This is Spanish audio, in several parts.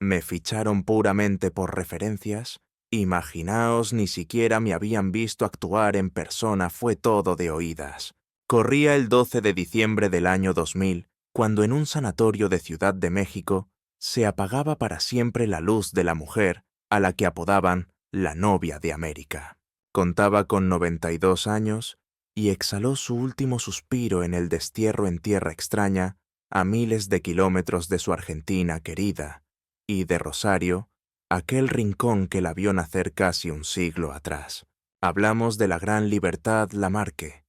Me ficharon puramente por referencias. Imaginaos, ni siquiera me habían visto actuar en persona, fue todo de oídas. Corría el 12 de diciembre del año 2000, cuando en un sanatorio de Ciudad de México se apagaba para siempre la luz de la mujer a la que apodaban la novia de América. Contaba con 92 años y exhaló su último suspiro en el destierro en tierra extraña, a miles de kilómetros de su Argentina querida, y de Rosario, aquel rincón que la vio nacer casi un siglo atrás. Hablamos de la gran Libertad Lamarque.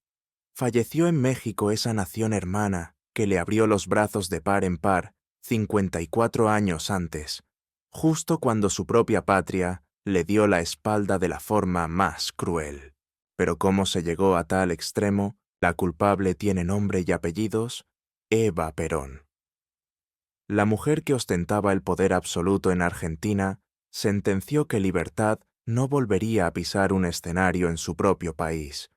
Falleció en México esa nación hermana que le abrió los brazos de par en par 54 años antes, justo cuando su propia patria le dio la espalda de la forma más cruel. Pero cómo se llegó a tal extremo, la culpable tiene nombre y apellidos: Eva Perón. La mujer que ostentaba el poder absoluto en Argentina sentenció que Libertad no volvería a pisar un escenario en su propio país.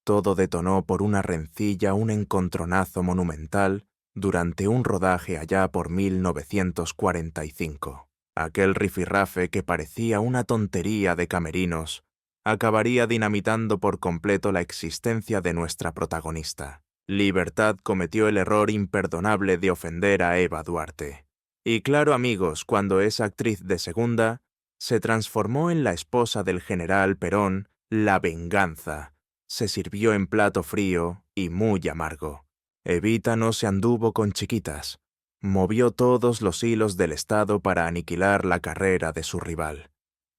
Todo detonó por una rencilla, un encontronazo monumental durante un rodaje allá por 1945. Aquel rifirrafe que parecía una tontería de camerinos acabaría dinamitando por completo la existencia de nuestra protagonista. Libertad cometió el error imperdonable de ofender a Eva Duarte. Y claro, amigos, cuando esa actriz de segunda se transformó en la esposa del general Perón, la venganza se sirvió en plato frío y muy amargo. Evita no se anduvo con chiquitas. Movió todos los hilos del Estado para aniquilar la carrera de su rival.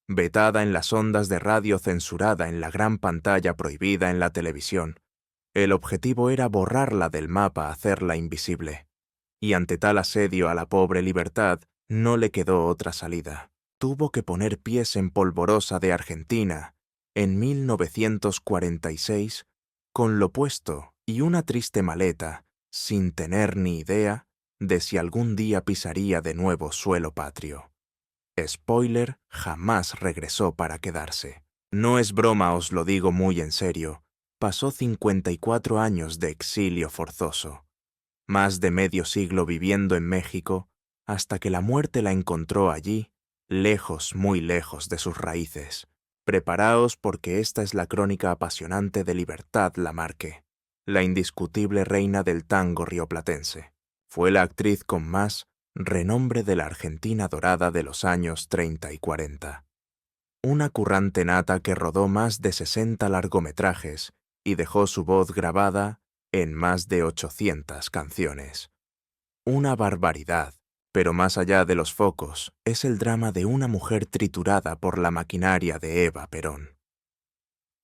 Vetada en las ondas de radio, censurada en la gran pantalla, prohibida en la televisión, el objetivo era borrarla del mapa, hacerla invisible. Y ante tal asedio a la pobre Libertad, no le quedó otra salida. Tuvo que poner pies en polvorosa de Argentina, en 1946, con lo puesto y una triste maleta, sin tener ni idea de si algún día pisaría de nuevo suelo patrio. Spoiler, jamás regresó para quedarse. No es broma, os lo digo muy en serio. Pasó 54 años de exilio forzoso, más de medio siglo viviendo en México, hasta que la muerte la encontró allí, lejos, muy lejos de sus raíces. Preparaos, porque esta es la crónica apasionante de Libertad Lamarque, la indiscutible reina del tango rioplatense. Fue la actriz con más renombre de la Argentina dorada de los años 30 y 40. Una currante nata que rodó más de 60 largometrajes y dejó su voz grabada en más de 800 canciones. Una barbaridad, pero más allá de los focos, es el drama de una mujer triturada por la maquinaria de Eva Perón.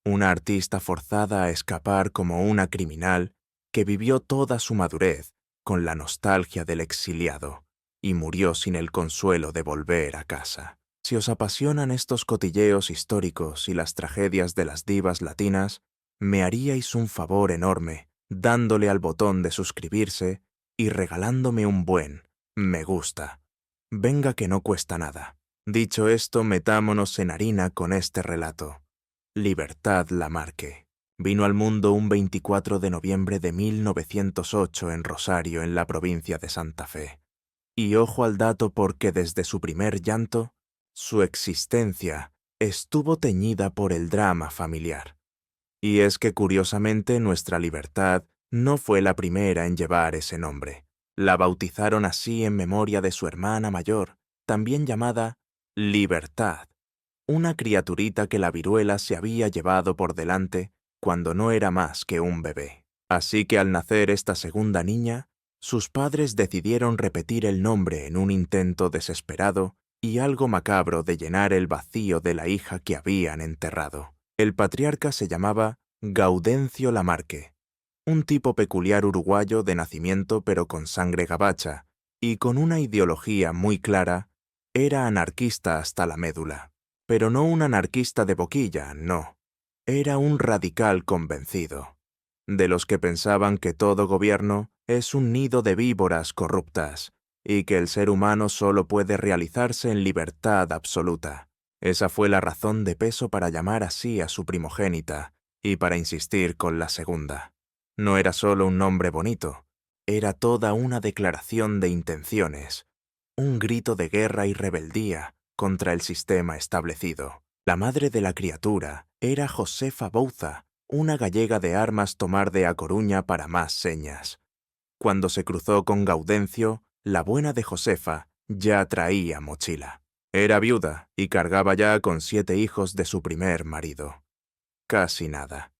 Una artista forzada a escapar como una criminal que vivió toda su madurez con la nostalgia del exiliado y murió sin el consuelo de volver a casa. Si os apasionan estos cotilleos históricos y las tragedias de las divas latinas, me haríais un favor enorme dándole al botón de suscribirse y regalándome un buen me gusta. Venga, que no cuesta nada. Dicho esto, metámonos en harina con este relato. Libertad Lamarque vino al mundo un 24 de noviembre de 1908 en Rosario, en la provincia de Santa Fe. Y ojo al dato, porque desde su primer llanto, su existencia estuvo teñida por el drama familiar. Y es que curiosamente nuestra Libertad no fue la primera en llevar ese nombre. La bautizaron así en memoria de su hermana mayor, también llamada Libertad, una criaturita que la viruela se había llevado por delante cuando no era más que un bebé. Así que al nacer esta segunda niña, sus padres decidieron repetir el nombre en un intento desesperado y algo macabro de llenar el vacío de la hija que habían enterrado. El patriarca se llamaba Gaudencio Lamarque, un tipo peculiar uruguayo de nacimiento pero con sangre gabacha y con una ideología muy clara. Era anarquista hasta la médula, pero no un anarquista de boquilla, no. Era un radical convencido, de los que pensaban que todo gobierno es un nido de víboras corruptas y que el ser humano solo puede realizarse en libertad absoluta. Esa fue la razón de peso para llamar así a su primogénita y para insistir con la segunda. No era solo un nombre bonito, era toda una declaración de intenciones, un grito de guerra y rebeldía contra el sistema establecido. La madre de la criatura era Josefa Bouza, una gallega de armas tomar de A Coruña para más señas. Cuando se cruzó con Gaudencio, la buena de Josefa ya traía mochila. Era viuda y cargaba ya con 7 hijos de su primer marido. Casi nada.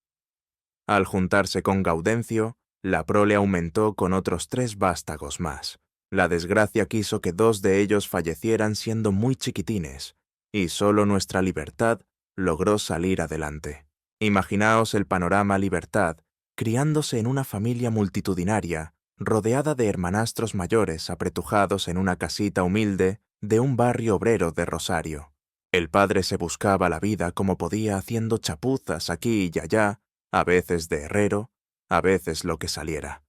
Al juntarse con Gaudencio, la prole aumentó con otros 3 vástagos más. La desgracia quiso que 2 de ellos fallecieran siendo muy chiquitines, y solo nuestra Libertad logró salir adelante. Imaginaos el panorama Libertad, criándose en una familia multitudinaria, rodeada de hermanastros mayores apretujados en una casita humilde de un barrio obrero de Rosario. El padre se buscaba la vida como podía haciendo chapuzas aquí y allá, a veces de herrero, a veces lo que saliera.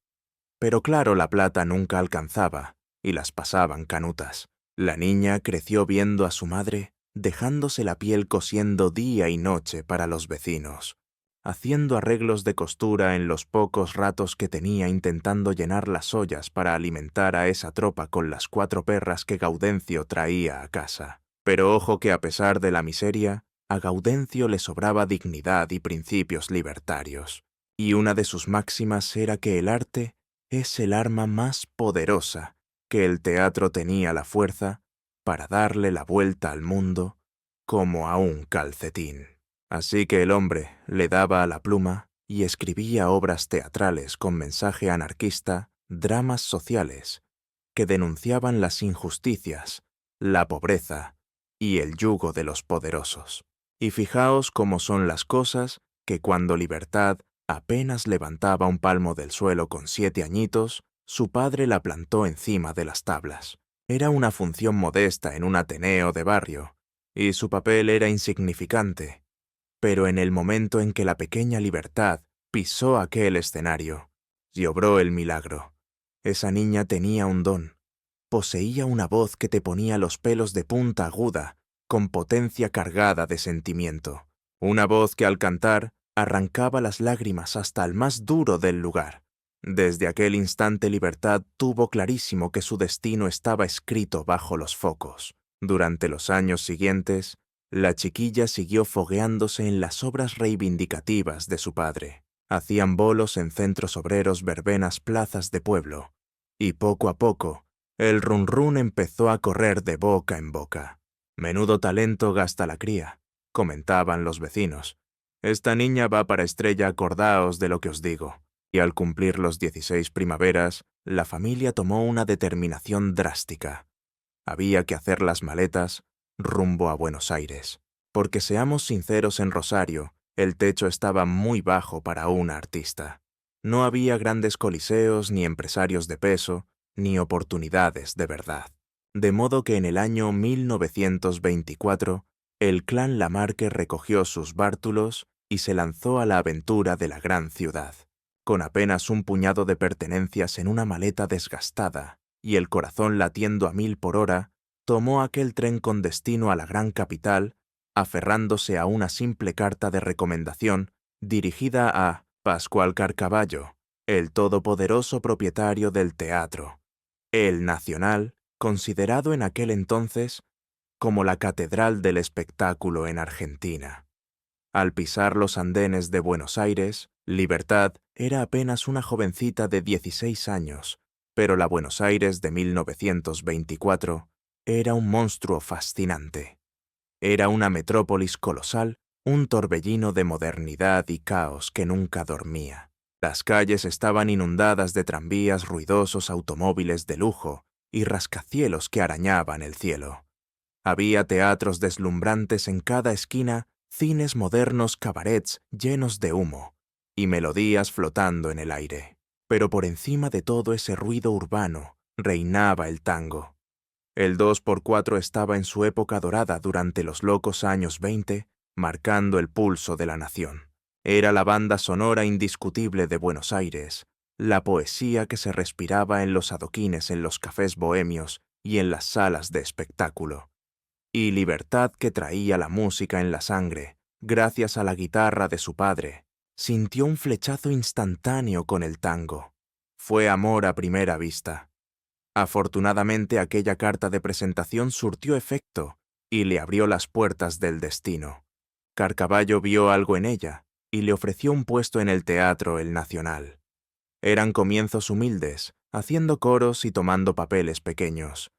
Pero claro, la plata nunca alcanzaba, y las pasaban canutas. La niña creció viendo a su madre, dejándose la piel cosiendo día y noche para los vecinos, haciendo arreglos de costura en los pocos ratos que tenía intentando llenar las ollas para alimentar a esa tropa con las 4 perras que Gaudencio traía a casa. Pero ojo que a pesar de la miseria, a Gaudencio le sobraba dignidad y principios libertarios, y una de sus máximas era que el arte es el arma más poderosa, que el teatro tenía la fuerza para darle la vuelta al mundo como a un calcetín. Así que el hombre le daba a la pluma y escribía obras teatrales con mensaje anarquista, dramas sociales, que denunciaban las injusticias, la pobreza y el yugo de los poderosos. Y fijaos cómo son las cosas que cuando Libertad apenas levantaba un palmo del suelo con 7 añitos, su padre la plantó encima de las tablas. Era una función modesta en un ateneo de barrio, y su papel era insignificante. Pero en el momento en que la pequeña Libertad pisó aquel escenario, y obró el milagro. Esa niña tenía un don. Poseía una voz que te ponía los pelos de punta aguda, con potencia cargada de sentimiento. Una voz que al cantar arrancaba las lágrimas hasta el más duro del lugar. Desde aquel instante Libertad tuvo clarísimo que su destino estaba escrito bajo los focos. Durante los años siguientes, la chiquilla siguió fogueándose en las obras reivindicativas de su padre. Hacían bolos en centros obreros, verbenas, plazas de pueblo. Y poco a poco, el run run empezó a correr de boca en boca. Menudo talento gasta la cría, comentaban los vecinos. Esta niña va para estrella, acordaos de lo que os digo. Y al cumplir los 16 primaveras, la familia tomó una determinación drástica. Había que hacer las maletas rumbo a Buenos Aires. Porque seamos sinceros, en Rosario, el techo estaba muy bajo para una artista. No había grandes coliseos, ni empresarios de peso, ni oportunidades de verdad. De modo que en el año 1924, el clan Lamarque recogió sus bártulos y se lanzó a la aventura de la gran ciudad. Con apenas un puñado de pertenencias en una maleta desgastada y el corazón latiendo a 1000 por hora, tomó aquel tren con destino a la gran capital, aferrándose a una simple carta de recomendación dirigida a Pascual Carcavallo, el todopoderoso propietario del teatro, el Nacional, considerado en aquel entonces como la catedral del espectáculo en Argentina. Al pisar los andenes de Buenos Aires, Libertad era apenas una jovencita de 16 años, pero la Buenos Aires de 1924 era un monstruo fascinante. Era una metrópolis colosal, un torbellino de modernidad y caos que nunca dormía. Las calles estaban inundadas de tranvías ruidosos, automóviles de lujo y rascacielos que arañaban el cielo. Había teatros deslumbrantes en cada esquina, cines modernos, cabarets llenos de humo y melodías flotando en el aire. Pero por encima de todo ese ruido urbano reinaba el tango. El 2x4 estaba en su época dorada durante los locos años 20, marcando el pulso de la nación. Era la banda sonora indiscutible de Buenos Aires, la poesía que se respiraba en los adoquines, en los cafés bohemios y en las salas de espectáculo. Y Libertad, que traía la música en la sangre, gracias a la guitarra de su padre, sintió un flechazo instantáneo con el tango. Fue amor a primera vista. Afortunadamente, aquella carta de presentación surtió efecto y le abrió las puertas del destino. Carcavallo vio algo en ella y le ofreció un puesto en el Teatro El Nacional. Eran comienzos humildes, haciendo coros y tomando papeles pequeños.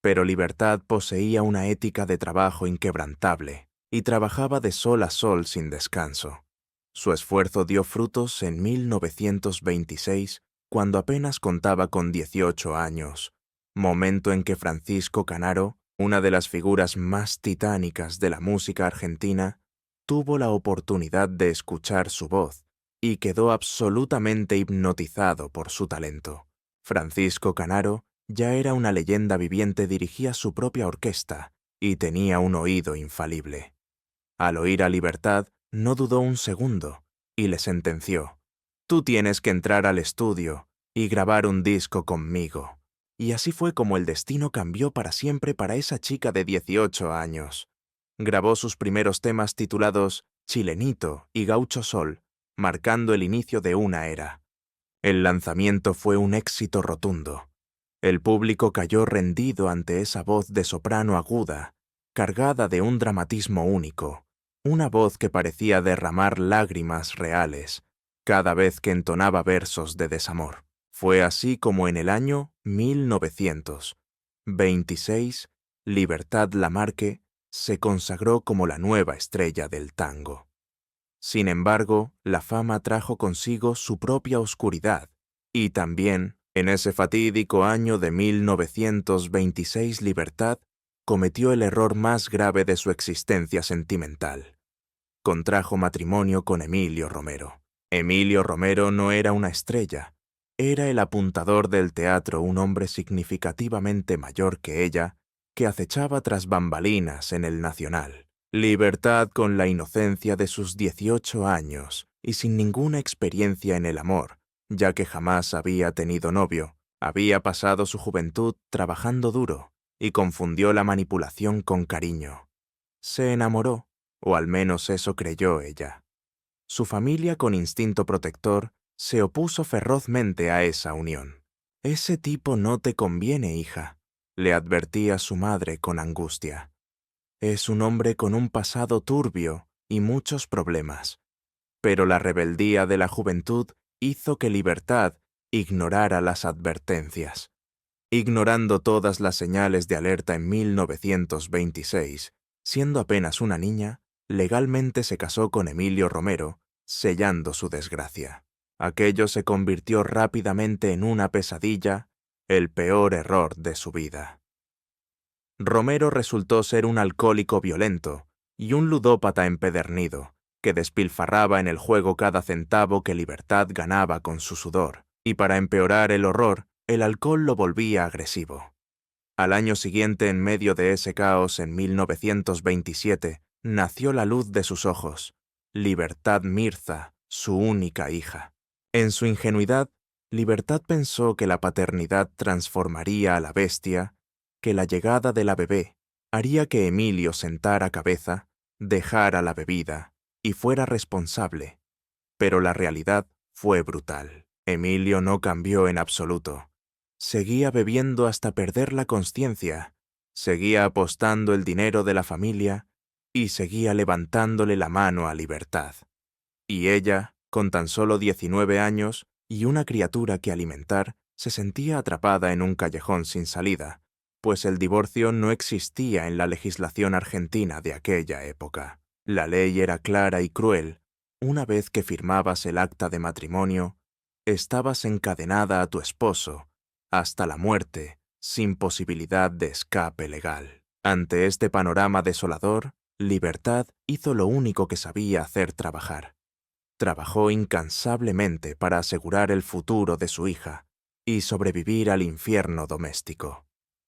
Pero Libertad poseía una ética de trabajo inquebrantable y trabajaba de sol a sol sin descanso. Su esfuerzo dio frutos en 1926, cuando apenas contaba con 18 años, momento en que Francisco Canaro, una de las figuras más titánicas de la música argentina, tuvo la oportunidad de escuchar su voz y quedó absolutamente hipnotizado por su talento. Francisco Canaro ya era una leyenda viviente, dirigía su propia orquesta y tenía un oído infalible. Al oír a Libertad, no dudó un segundo y le sentenció: «Tú tienes que entrar al estudio y grabar un disco conmigo». Y así fue como el destino cambió para siempre para esa chica de 18 años. Grabó sus primeros temas titulados Chilenito y Gaucho Sol, marcando el inicio de una era. El lanzamiento fue un éxito rotundo. El público cayó rendido ante esa voz de soprano aguda, cargada de un dramatismo único, una voz que parecía derramar lágrimas reales cada vez que entonaba versos de desamor. Fue así como en el año 1926, Libertad Lamarque se consagró como la nueva estrella del tango. Sin embargo, la fama trajo consigo su propia oscuridad, y también, en ese fatídico año de 1926, Libertad cometió el error más grave de su existencia sentimental. Contrajo matrimonio con Emilio Romero. Emilio Romero no era una estrella, era el apuntador del teatro, un hombre significativamente mayor que ella, que acechaba tras bambalinas en el Nacional. Libertad, con la inocencia de sus 18 años y sin ninguna experiencia en el amor, ya que jamás había tenido novio, había pasado su juventud trabajando duro y confundió la manipulación con cariño. Se enamoró, o al menos eso creyó ella. Su familia, con instinto protector, se opuso ferozmente a esa unión. «Ese tipo no te conviene, hija», le advertía su madre con angustia. «Es un hombre con un pasado turbio y muchos problemas». Pero la rebeldía de la juventud hizo que Libertad ignorara las advertencias. Ignorando todas las señales de alerta, en 1926, siendo apenas una niña, legalmente se casó con Emilio Romero, sellando su desgracia. Aquello se convirtió rápidamente en una pesadilla, el peor error de su vida. Romero resultó ser un alcohólico violento y un ludópata empedernido, que despilfarraba en el juego cada centavo que Libertad ganaba con su sudor, y para empeorar el horror, el alcohol lo volvía agresivo. Al año siguiente, en medio de ese caos, en 1927, nació la luz de sus ojos, Libertad Mirza, su única hija. En su ingenuidad, Libertad pensó que la paternidad transformaría a la bestia, que la llegada de la bebé haría que Emilio sentara cabeza, dejara la bebida y fuera responsable. Pero la realidad fue brutal. Emilio no cambió en absoluto. Seguía bebiendo hasta perder la consciencia, seguía apostando el dinero de la familia y seguía levantándole la mano a Libertad. Y ella, con tan solo 19 años y una criatura que alimentar, se sentía atrapada en un callejón sin salida, pues el divorcio no existía en la legislación argentina de aquella época. La ley era clara y cruel. Una vez que firmabas el acta de matrimonio, estabas encadenada a tu esposo hasta la muerte, sin posibilidad de escape legal. Ante este panorama desolador, Libertad hizo lo único que sabía hacer: trabajar. Trabajó incansablemente para asegurar el futuro de su hija y sobrevivir al infierno doméstico.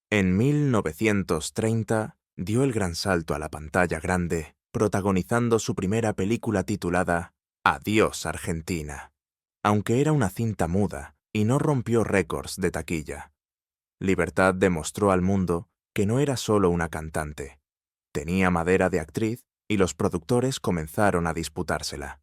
En 1930 dio el gran salto a la pantalla grande, protagonizando su primera película titulada Adiós, Argentina, aunque era una cinta muda y no rompió récords de taquilla. Libertad demostró al mundo que no era solo una cantante. Tenía madera de actriz y los productores comenzaron a disputársela.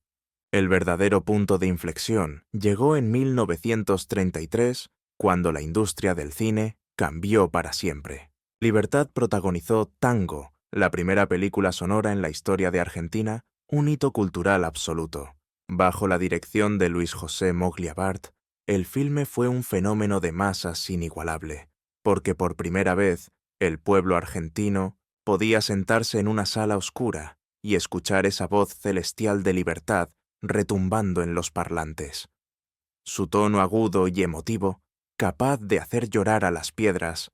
El verdadero punto de inflexión llegó en 1933, cuando la industria del cine cambió para siempre. Libertad protagonizó Tango, la primera película sonora en la historia de Argentina, un hito cultural absoluto. Bajo la dirección de Luis José Mogliabart, el filme fue un fenómeno de masas inigualable, porque por primera vez el pueblo argentino podía sentarse en una sala oscura y escuchar esa voz celestial de libertad retumbando en los parlantes. Su tono agudo y emotivo, capaz de hacer llorar a las piedras,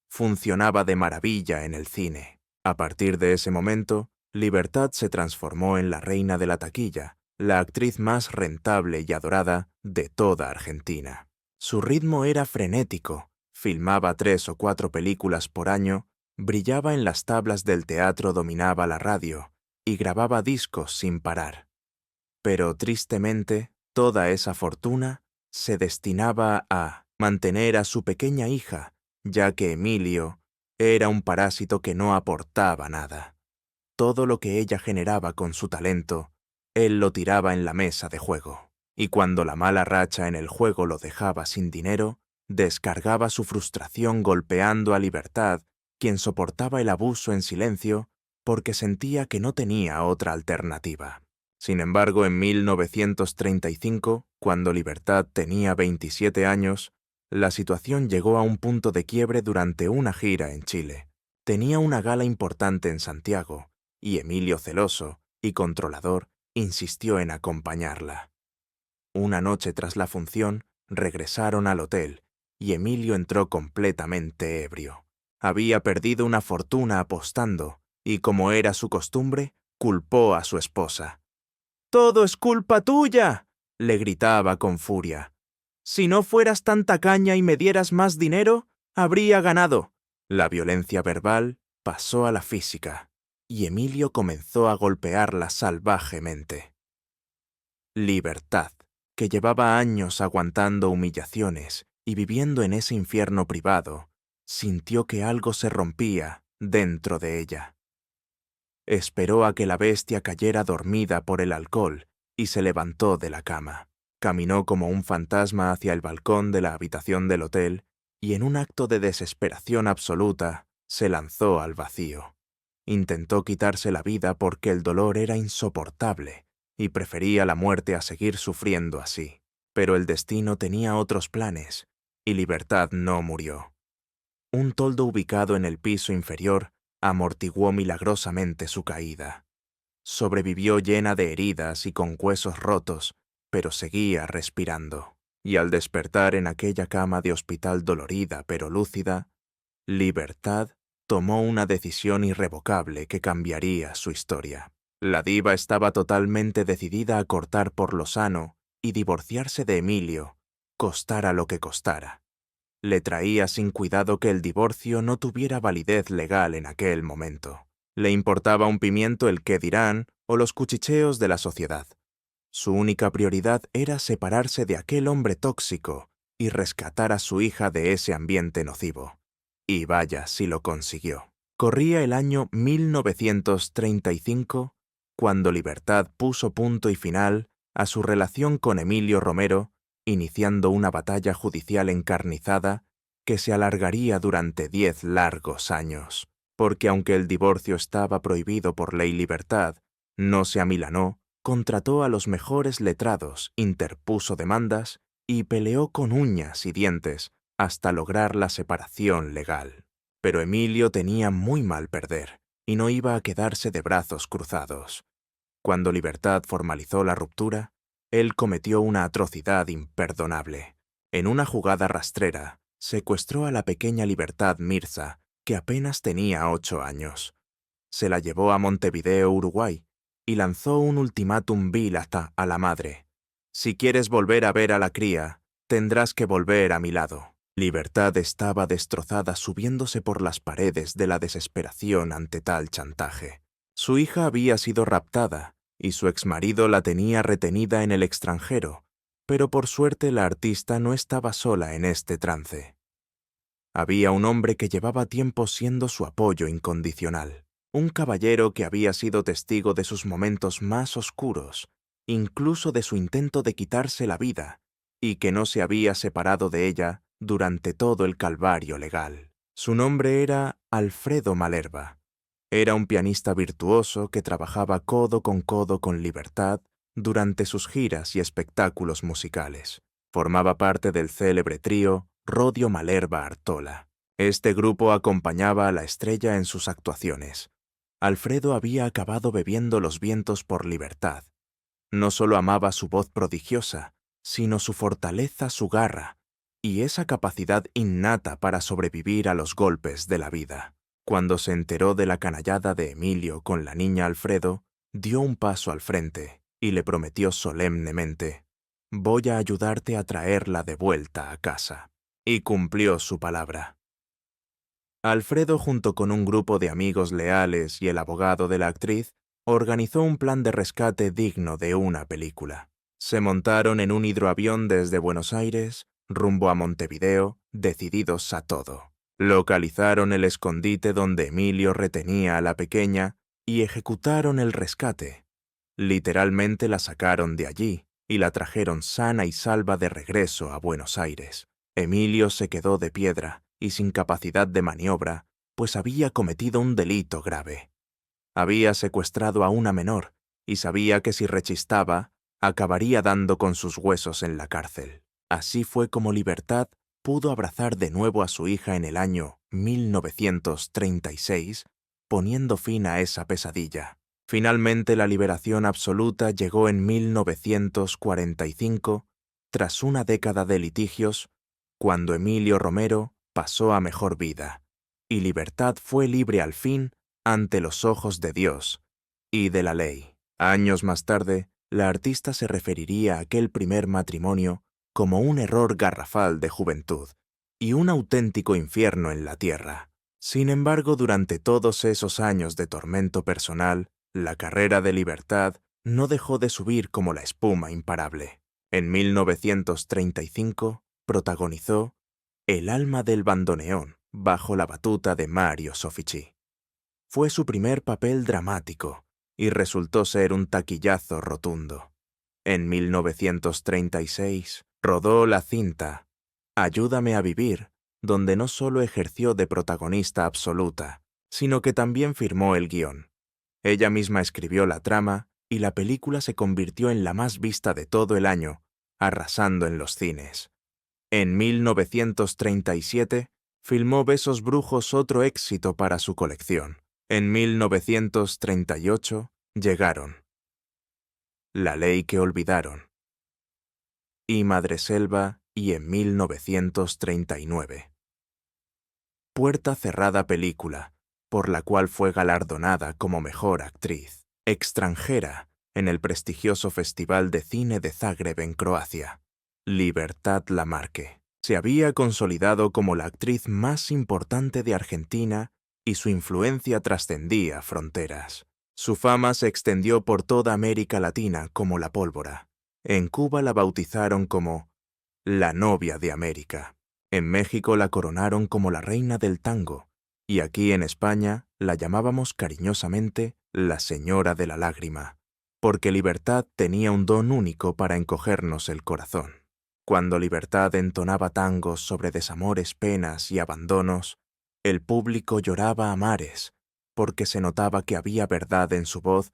funcionaba de maravilla en el cine. A partir de ese momento, Libertad se transformó en la reina de la taquilla, la actriz más rentable y adorada de toda Argentina. Su ritmo era frenético, filmaba 3 o 4 películas por año, brillaba en las tablas del teatro, dominaba la radio y grababa discos sin parar. Pero tristemente, toda esa fortuna se destinaba a mantener a su pequeña hija, ya que Emilio era un parásito que no aportaba nada. Todo lo que ella generaba con su talento, él lo tiraba en la mesa de juego. Y cuando la mala racha en el juego lo dejaba sin dinero, descargaba su frustración golpeando a Libertad, quien soportaba el abuso en silencio porque sentía que no tenía otra alternativa. Sin embargo, en 1935, cuando Libertad tenía 27 años, la situación llegó a un punto de quiebre durante una gira en Chile. Tenía una gala importante en Santiago, y Emilio, celoso y controlador, insistió en acompañarla. Una noche tras la función, regresaron al hotel, y Emilio entró completamente ebrio. Había perdido una fortuna apostando, y como era su costumbre, culpó a su esposa. «¡Todo es culpa tuya!», le gritaba con furia. «Si no fueras tan tacaña y me dieras más dinero, habría ganado». La violencia verbal pasó a la física, y Emilio comenzó a golpearla salvajemente. Libertad, que llevaba años aguantando humillaciones y viviendo en ese infierno privado, sintió que algo se rompía dentro de ella. Esperó a que la bestia cayera dormida por el alcohol y se levantó de la cama. Caminó como un fantasma hacia el balcón de la habitación del hotel y en un acto de desesperación absoluta se lanzó al vacío. Intentó quitarse la vida porque el dolor era insoportable y prefería la muerte a seguir sufriendo así. Pero el destino tenía otros planes y Libertad no murió. Un toldo ubicado en el piso inferior amortiguó milagrosamente su caída. Sobrevivió llena de heridas y con huesos rotos, pero seguía respirando. Y al despertar en aquella cama de hospital dolorida pero lúcida, Libertad tomó una decisión irrevocable que cambiaría su historia. La diva estaba totalmente decidida a cortar por lo sano y divorciarse de Emilio, costara lo que costara. Le traía sin cuidado que el divorcio no tuviera validez legal en aquel momento. Le importaba un pimiento el qué dirán o los cuchicheos de la sociedad. Su única prioridad era separarse de aquel hombre tóxico y rescatar a su hija de ese ambiente nocivo. Y vaya si lo consiguió. Corría el año 1935 cuando Libertad puso punto y final a su relación con Emilio Romero, iniciando una batalla judicial encarnizada que se alargaría durante 10 largos años. Porque aunque el divorcio estaba prohibido por ley, Libertad no se amilanó, contrató a los mejores letrados, interpuso demandas y peleó con uñas y dientes hasta lograr la separación legal. Pero Emilio tenía muy mal perder y no iba a quedarse de brazos cruzados. Cuando Libertad formalizó la ruptura, él cometió una atrocidad imperdonable. En una jugada rastrera, secuestró a la pequeña Libertad Mirza, que apenas tenía 8 años. Se la llevó a Montevideo, Uruguay, y lanzó un ultimátum vil a la madre. «Si quieres volver a ver a la cría, tendrás que volver a mi lado». Libertad estaba destrozada, subiéndose por las paredes de la desesperación ante tal chantaje. Su hija había sido raptada y su exmarido la tenía retenida en el extranjero, pero por suerte la artista no estaba sola en este trance. Había un hombre que llevaba tiempo siendo su apoyo incondicional, un caballero que había sido testigo de sus momentos más oscuros, incluso de su intento de quitarse la vida, y que no se había separado de ella durante todo el calvario legal. Su nombre era Alfredo Malerba. Era un pianista virtuoso que trabajaba codo con Libertad durante sus giras y espectáculos musicales. Formaba parte del célebre trío Rodio Malerba Artola. Este grupo acompañaba a la estrella en sus actuaciones. Alfredo había acabado bebiendo los vientos por Libertad. No solo amaba su voz prodigiosa, sino su fortaleza, su garra y esa capacidad innata para sobrevivir a los golpes de la vida. Cuando se enteró de la canallada de Emilio con la niña Alfredo, dio un paso al frente y le prometió solemnemente: «Voy a ayudarte a traerla de vuelta a casa». Y cumplió su palabra. Alfredo, junto con un grupo de amigos leales y el abogado de la actriz, organizó un plan de rescate digno de una película. Se montaron en un hidroavión desde Buenos Aires, rumbo a Montevideo, decididos a todo. Localizaron el escondite donde Emilio retenía a la pequeña y ejecutaron el rescate. Literalmente la sacaron de allí y la trajeron sana y salva de regreso a Buenos Aires. Emilio se quedó de piedra y sin capacidad de maniobra, pues había cometido un delito grave. Había secuestrado a una menor y sabía que si rechistaba, acabaría dando con sus huesos en la cárcel. Así fue como Libertad pudo abrazar de nuevo a su hija en el año 1936, poniendo fin a esa pesadilla. Finalmente la liberación absoluta llegó en 1945, tras una década de litigios, cuando Emilio Romero pasó a mejor vida, y Libertad fue libre al fin ante los ojos de Dios y de la ley. Años más tarde, la artista se referiría a aquel primer matrimonio como un error garrafal de juventud y un auténtico infierno en la tierra. Sin embargo, durante todos esos años de tormento personal, la carrera de Libertad no dejó de subir como la espuma imparable. En 1935 protagonizó El alma del bandoneón, bajo la batuta de Mario Soffici. Fue su primer papel dramático y resultó ser un taquillazo rotundo. En 1936 rodó la cinta Ayúdame a vivir, donde no solo ejerció de protagonista absoluta, sino que también firmó el guión. Ella misma escribió la trama y la película se convirtió en la más vista de todo el año, arrasando en los cines. En 1937 filmó Besos Brujos, otro éxito para su colección. En 1938 llegaron La ley que olvidaron y Madreselva, y en 1939 Puerta cerrada, película, por la cual fue galardonada como mejor actriz extranjera en el prestigioso Festival de Cine de Zagreb en Croacia. Libertad Lamarque se había consolidado como la actriz más importante de Argentina y su influencia trascendía fronteras. Su fama se extendió por toda América Latina como la pólvora. En Cuba la bautizaron como la novia de América. En México la coronaron como la reina del tango y aquí en España la llamábamos cariñosamente la señora de la lágrima, porque Libertad tenía un don único para encogernos el corazón. Cuando Libertad entonaba tangos sobre desamores, penas y abandonos, el público lloraba a mares, porque se notaba que había verdad en su voz,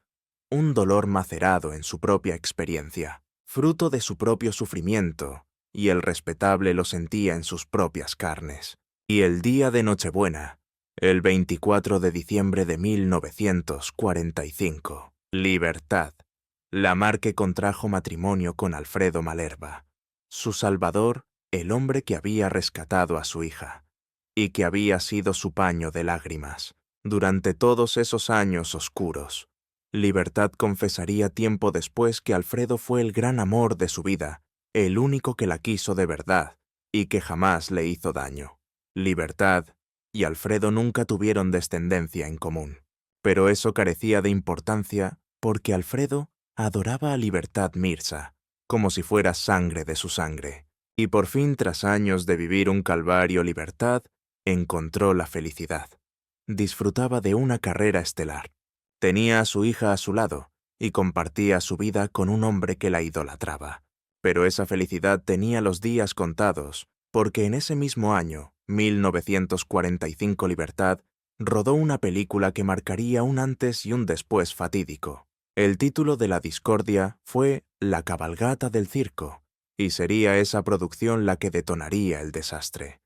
un dolor macerado en su propia experiencia, fruto de su propio sufrimiento, y el respetable lo sentía en sus propias carnes. Y el día de Nochebuena, el 24 de diciembre de 1945, Libertad Lamarque contrajo matrimonio con Alfredo Malerba, su salvador, el hombre que había rescatado a su hija, y que había sido su paño de lágrimas durante todos esos años oscuros. Libertad confesaría tiempo después que Alfredo fue el gran amor de su vida, el único que la quiso de verdad y que jamás le hizo daño. Libertad y Alfredo nunca tuvieron descendencia en común, pero eso carecía de importancia porque Alfredo adoraba a Libertad Mirza, como si fuera sangre de su sangre. Y por fin, tras años de vivir un calvario, Libertad encontró la felicidad. Disfrutaba de una carrera estelar. Tenía a su hija a su lado y compartía su vida con un hombre que la idolatraba. Pero esa felicidad tenía los días contados, porque en ese mismo año, 1945, Libertad rodó una película que marcaría un antes y un después fatídico. El título de la discordia fue La cabalgata del circo, y sería esa producción la que detonaría el desastre.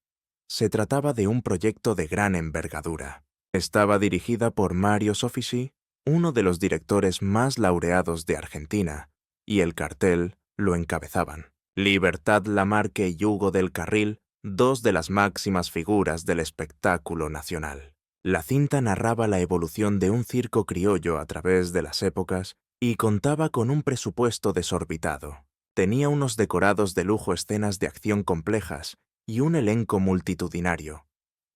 Se trataba de un proyecto de gran envergadura. Estaba dirigida por Mario Soffici, uno de los directores más laureados de Argentina, y el cartel lo encabezaban Libertad Lamarque y Hugo del Carril, dos de las máximas figuras del espectáculo nacional. La cinta narraba la evolución de un circo criollo a través de las épocas y contaba con un presupuesto desorbitado. Tenía unos decorados de lujo, escenas de acción complejas y un elenco multitudinario.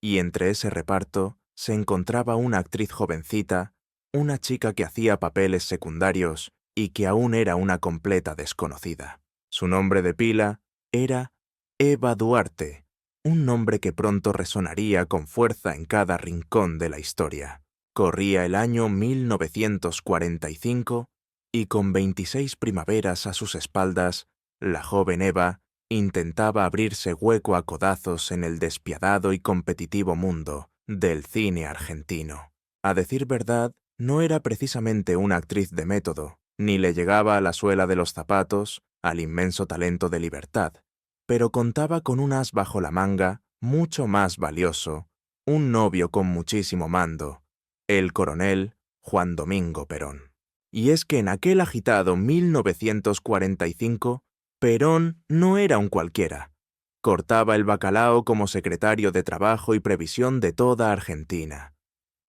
Y entre ese reparto se encontraba una actriz jovencita, una chica que hacía papeles secundarios y que aún era una completa desconocida. Su nombre de pila era Eva Duarte, un nombre que pronto resonaría con fuerza en cada rincón de la historia. Corría el año 1945 y con 26 primaveras a sus espaldas, la joven Eva intentaba abrirse hueco a codazos en el despiadado y competitivo mundo del cine argentino. A decir verdad, no era precisamente una actriz de método, ni le llegaba a la suela de los zapatos al inmenso talento de Libertad, pero contaba con un as bajo la manga mucho más valioso, un novio con muchísimo mando, el coronel Juan Domingo Perón. Y es que en aquel agitado 1945, Perón no era un cualquiera. Cortaba el bacalao como secretario de Trabajo y Previsión de toda Argentina.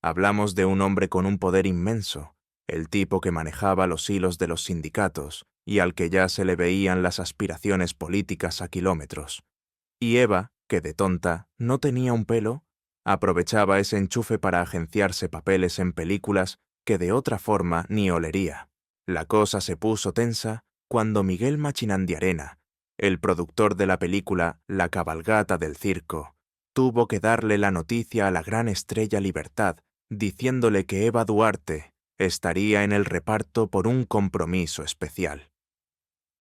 Hablamos de un hombre con un poder inmenso, el tipo que manejaba los hilos de los sindicatos y al que ya se le veían las aspiraciones políticas a kilómetros. Y Eva, que de tonta no tenía un pelo, aprovechaba ese enchufe para agenciarse papeles en películas que de otra forma ni olería. La cosa se puso tensa cuando Miguel Machinandiarena, el productor de la película La cabalgata del circo, tuvo que darle la noticia a la gran estrella Libertad, diciéndole que Eva Duarte estaría en el reparto por un compromiso especial.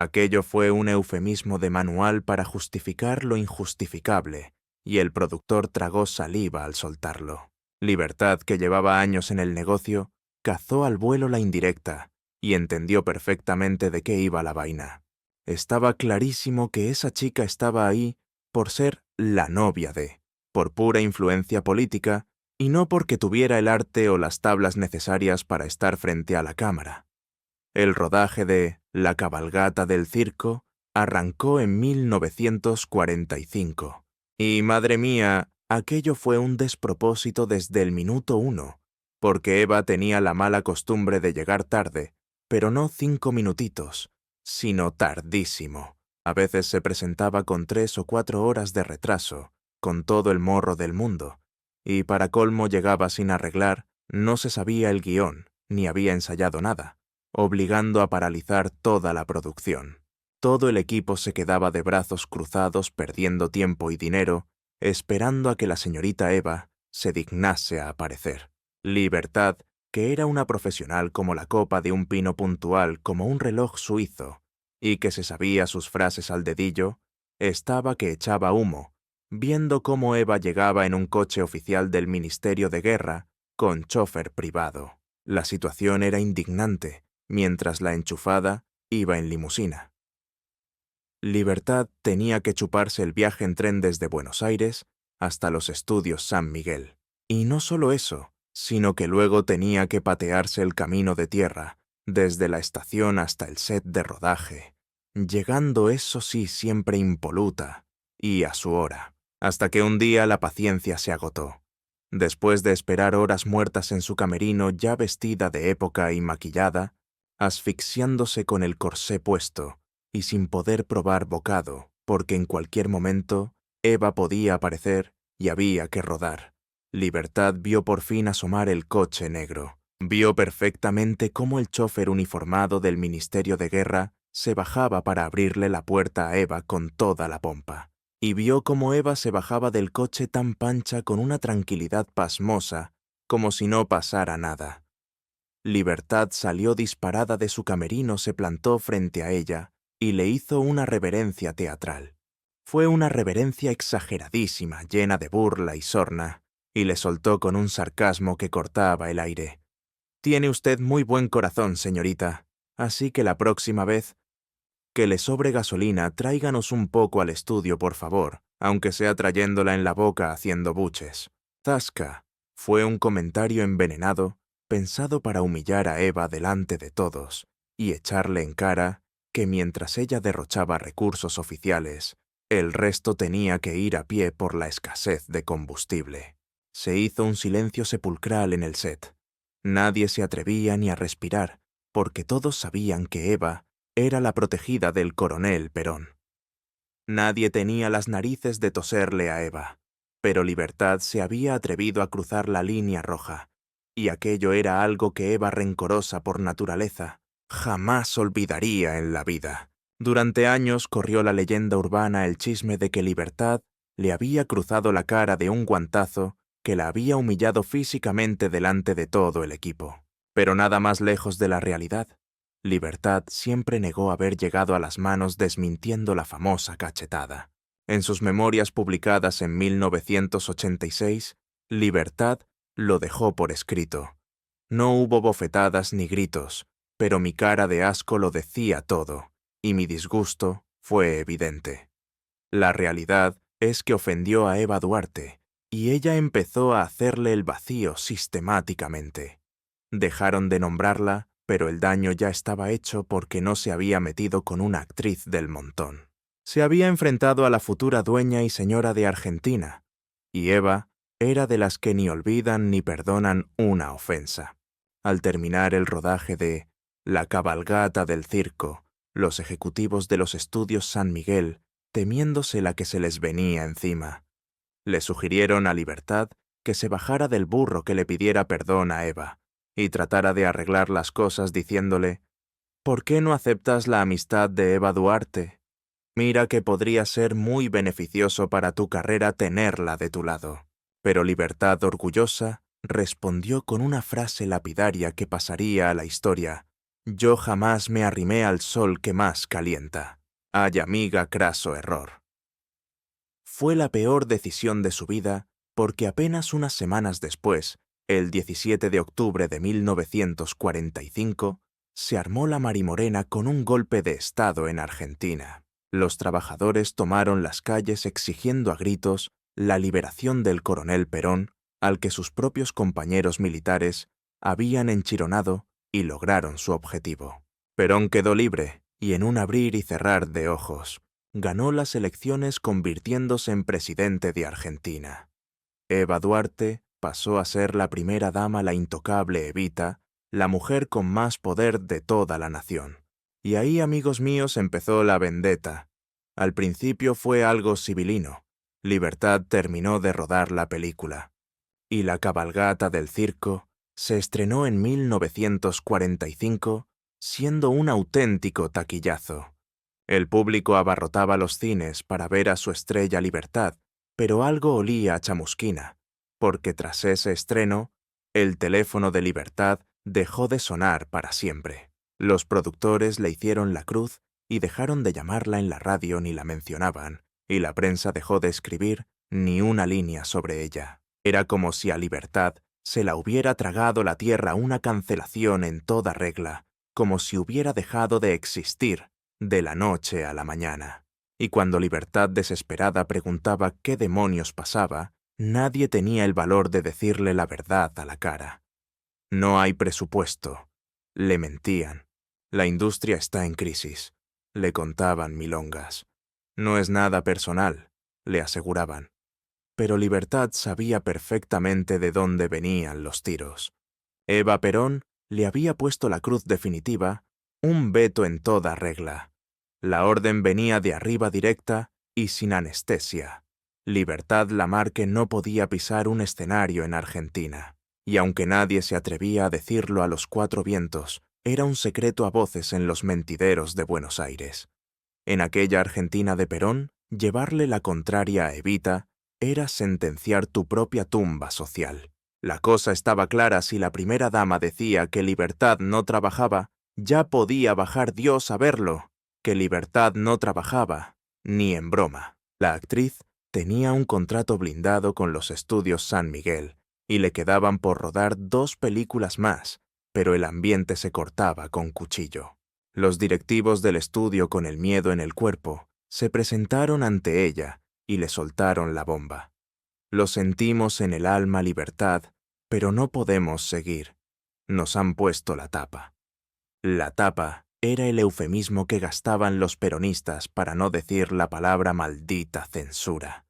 Aquello fue un eufemismo de manual para justificar lo injustificable, y el productor tragó saliva al soltarlo. Libertad, que llevaba años en el negocio, cazó al vuelo la indirecta y entendió perfectamente de qué iba la vaina. Estaba clarísimo que esa chica estaba ahí por ser la novia de, por pura influencia política, y no porque tuviera el arte o las tablas necesarias para estar frente a la cámara. El rodaje de La cabalgata del circo arrancó en 1945. Y, madre mía, aquello fue un despropósito desde el minuto 1, porque Eva tenía la mala costumbre de llegar tarde, pero no 5 minutitos, sino tardísimo. A veces se presentaba con 3 o 4 horas de retraso, con todo el morro del mundo, y para colmo llegaba sin arreglar, no se sabía el guión, ni había ensayado nada, obligando a paralizar toda la producción. Todo el equipo se quedaba de brazos cruzados perdiendo tiempo y dinero, esperando a que la señorita Eva se dignase a aparecer. Libertad, que era una profesional como la copa de un pino, puntual como un reloj suizo, y que se sabía sus frases al dedillo, estaba que echaba humo, viendo cómo Eva llegaba en un coche oficial del Ministerio de Guerra con chofer privado. La situación era indignante, mientras la enchufada iba en limusina. Libertad tenía que chuparse el viaje en tren desde Buenos Aires hasta los estudios San Miguel. Y no solo eso, sino que luego tenía que patearse el camino de tierra, desde la estación hasta el set de rodaje, llegando eso sí siempre impoluta y a su hora, hasta que un día la paciencia se agotó. Después de esperar horas muertas en su camerino ya vestida de época y maquillada, asfixiándose con el corsé puesto y sin poder probar bocado, porque en cualquier momento Eva podía aparecer y había que rodar. Libertad vio por fin asomar el coche negro. Vio perfectamente cómo el chofer uniformado del Ministerio de Guerra se bajaba para abrirle la puerta a Eva con toda la pompa. Y vio cómo Eva se bajaba del coche tan pancha con una tranquilidad pasmosa, como si no pasara nada. Libertad salió disparada de su camerino, se plantó frente a ella y le hizo una reverencia teatral. Fue una reverencia exageradísima, llena de burla y sorna, y le soltó con un sarcasmo que cortaba el aire. «Tiene usted muy buen corazón, señorita, así que la próxima vez que le sobre gasolina, tráiganos un poco al estudio, por favor, aunque sea trayéndola en la boca haciendo buches». Zasca. Fue un comentario envenenado, pensado para humillar a Eva delante de todos y echarle en cara que mientras ella derrochaba recursos oficiales, el resto tenía que ir a pie por la escasez de combustible. Se hizo un silencio sepulcral en el set. Nadie se atrevía ni a respirar, porque todos sabían que Eva era la protegida del coronel Perón. Nadie tenía las narices de toserle a Eva, pero Libertad se había atrevido a cruzar la línea roja, y aquello era algo que Eva, rencorosa por naturaleza, jamás olvidaría en la vida. Durante años corrió la leyenda urbana, el chisme de que Libertad le había cruzado la cara de un guantazo que la había humillado físicamente delante de todo el equipo. Pero nada más lejos de la realidad. Libertad siempre negó haber llegado a las manos, desmintiendo la famosa cachetada. En sus memorias publicadas en 1986, Libertad lo dejó por escrito. No hubo bofetadas ni gritos, pero mi cara de asco lo decía todo, y mi disgusto fue evidente. La realidad es que ofendió a Eva Duarte, y ella empezó a hacerle el vacío sistemáticamente. Dejaron de nombrarla, pero el daño ya estaba hecho porque no se había metido con una actriz del montón. Se había enfrentado a la futura dueña y señora de Argentina, y Eva era de las que ni olvidan ni perdonan una ofensa. Al terminar el rodaje de La cabalgata del circo, los ejecutivos de los estudios San Miguel, temiéndose la que se les venía encima, le sugirieron a Libertad que se bajara del burro, que le pidiera perdón a Eva, y tratara de arreglar las cosas diciéndole: «¿Por qué no aceptas la amistad de Eva Duarte? Mira que podría ser muy beneficioso para tu carrera tenerla de tu lado». Pero Libertad, orgullosa, respondió con una frase lapidaria que pasaría a la historia: «Yo jamás me arrimé al sol que más calienta. Ay, amiga, craso error». Fue la peor decisión de su vida, porque apenas unas semanas después, el 17 de octubre de 1945, se armó la marimorena con un golpe de Estado en Argentina. Los trabajadores tomaron las calles exigiendo a gritos la liberación del coronel Perón, al que sus propios compañeros militares habían enchironado, y lograron su objetivo. Perón quedó libre, y en un abrir y cerrar de ojos, ganó las elecciones convirtiéndose en presidente de Argentina. Eva Duarte pasó a ser la primera dama, la intocable Evita, la mujer con más poder de toda la nación. Y ahí, amigos míos, empezó la vendetta. Al principio fue algo sibilino. Libertad terminó de rodar la película. Y La cabalgata del circo se estrenó en 1945, siendo un auténtico taquillazo. El público abarrotaba los cines para ver a su estrella Libertad, pero algo olía a chamusquina, porque tras ese estreno, el teléfono de Libertad dejó de sonar para siempre. Los productores le hicieron la cruz y dejaron de llamarla en la radio, ni la mencionaban, y la prensa dejó de escribir ni una línea sobre ella. Era como si a Libertad se la hubiera tragado la tierra, una cancelación en toda regla, como si hubiera dejado de existir de la noche a la mañana. Y cuando Libertad, desesperada, preguntaba qué demonios pasaba, nadie tenía el valor de decirle la verdad a la cara. «No hay presupuesto», le mentían. «La industria está en crisis», le contaban milongas. «No es nada personal», le aseguraban. Pero Libertad sabía perfectamente de dónde venían los tiros. Eva Perón le había puesto la cruz definitiva, un veto en toda regla. La orden venía de arriba, directa y sin anestesia. Libertad Lamarque no podía pisar un escenario en Argentina. Y aunque nadie se atrevía a decirlo a los cuatro vientos, era un secreto a voces en los mentideros de Buenos Aires. En aquella Argentina de Perón, llevarle la contraria a Evita era sentenciar tu propia tumba social. La cosa estaba clara: si la primera dama decía que Libertad no trabajaba, ya podía bajar Dios a verlo, que Libertad no trabajaba, ni en broma. La actriz tenía un contrato blindado con los estudios San Miguel y le quedaban por rodar 2 películas más, pero el ambiente se cortaba con cuchillo. Los directivos del estudio, con el miedo en el cuerpo, se presentaron ante ella y le soltaron la bomba. Lo sentimos en el alma, Libertad, pero no podemos seguir. Nos han puesto la tapa. La tapa era el eufemismo que gastaban los peronistas para no decir la palabra maldita censura.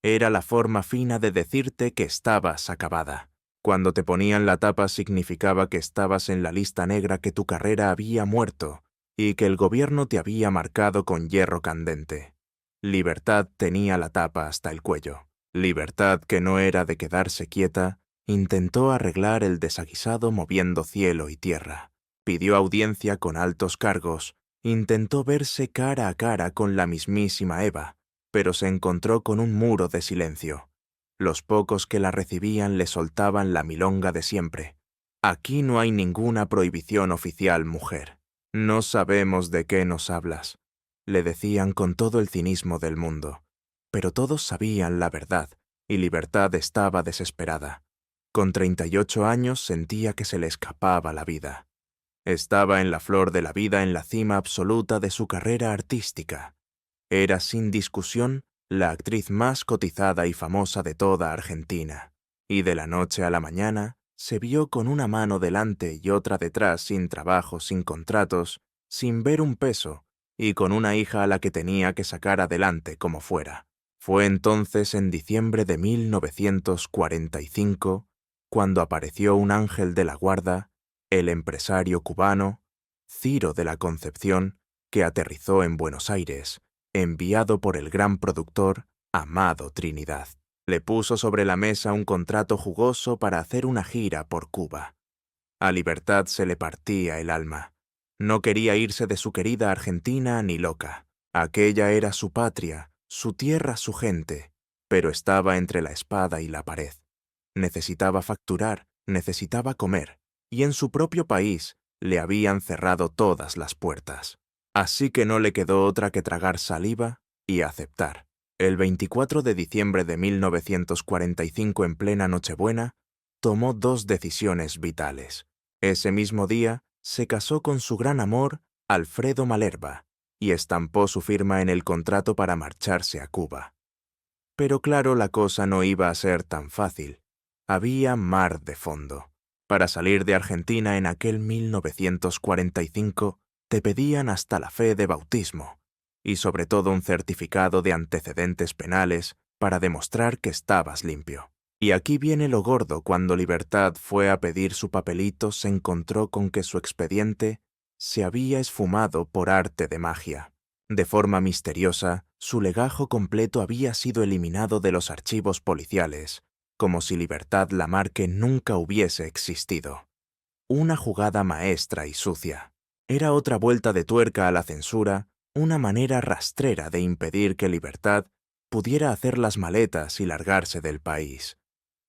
Era la forma fina de decirte que estabas acabada. Cuando te ponían la tapa significaba que estabas en la lista negra, que tu carrera había muerto y que el gobierno te había marcado con hierro candente. Libertad tenía la tapa hasta el cuello. Libertad, que no era de quedarse quieta, intentó arreglar el desaguisado moviendo cielo y tierra. Pidió audiencia con altos cargos, intentó verse cara a cara con la mismísima Eva, pero se encontró con un muro de silencio. Los pocos que la recibían le soltaban la milonga de siempre. Aquí no hay ninguna prohibición oficial, mujer. No sabemos de qué nos hablas, le decían con todo el cinismo del mundo. Pero todos sabían la verdad, y Libertad estaba desesperada. Con 38 años sentía que se le escapaba la vida. Estaba en la flor de la vida, en la cima absoluta de su carrera artística. Era, sin discusión, la actriz más cotizada y famosa de toda Argentina, y de la noche a la mañana se vio con una mano delante y otra detrás, sin trabajo, sin contratos, sin ver un peso, y con una hija a la que tenía que sacar adelante como fuera. Fue entonces, en diciembre de 1945, cuando apareció un ángel de la guarda, el empresario cubano Ciro de la Concepción, que aterrizó en Buenos Aires, enviado por el gran productor Amado Trinidad. Le puso sobre la mesa un contrato jugoso para hacer una gira por Cuba. A Libertad se le partía el alma. No quería irse de su querida Argentina ni loca. Aquella era su patria, su tierra, su gente, pero estaba entre la espada y la pared. Necesitaba facturar, necesitaba comer, y en su propio país le habían cerrado todas las puertas. Así que no le quedó otra que tragar saliva y aceptar. El 24 de diciembre de 1945, en plena Nochebuena, tomó 2 decisiones vitales. Ese mismo día se casó con su gran amor, Alfredo Malerba, y estampó su firma en el contrato para marcharse a Cuba. Pero claro, la cosa no iba a ser tan fácil. Había mar de fondo. Para salir de Argentina en aquel 1945, te pedían hasta la fe de bautismo, y sobre todo un certificado de antecedentes penales para demostrar que estabas limpio. Y aquí viene lo gordo: cuando Libertad fue a pedir su papelito, se encontró con que su expediente se había esfumado por arte de magia. De forma misteriosa, su legajo completo había sido eliminado de los archivos policiales, como si Libertad Lamarque nunca hubiese existido. Una jugada maestra y sucia. Era otra vuelta de tuerca a la censura, una manera rastrera de impedir que Libertad pudiera hacer las maletas y largarse del país.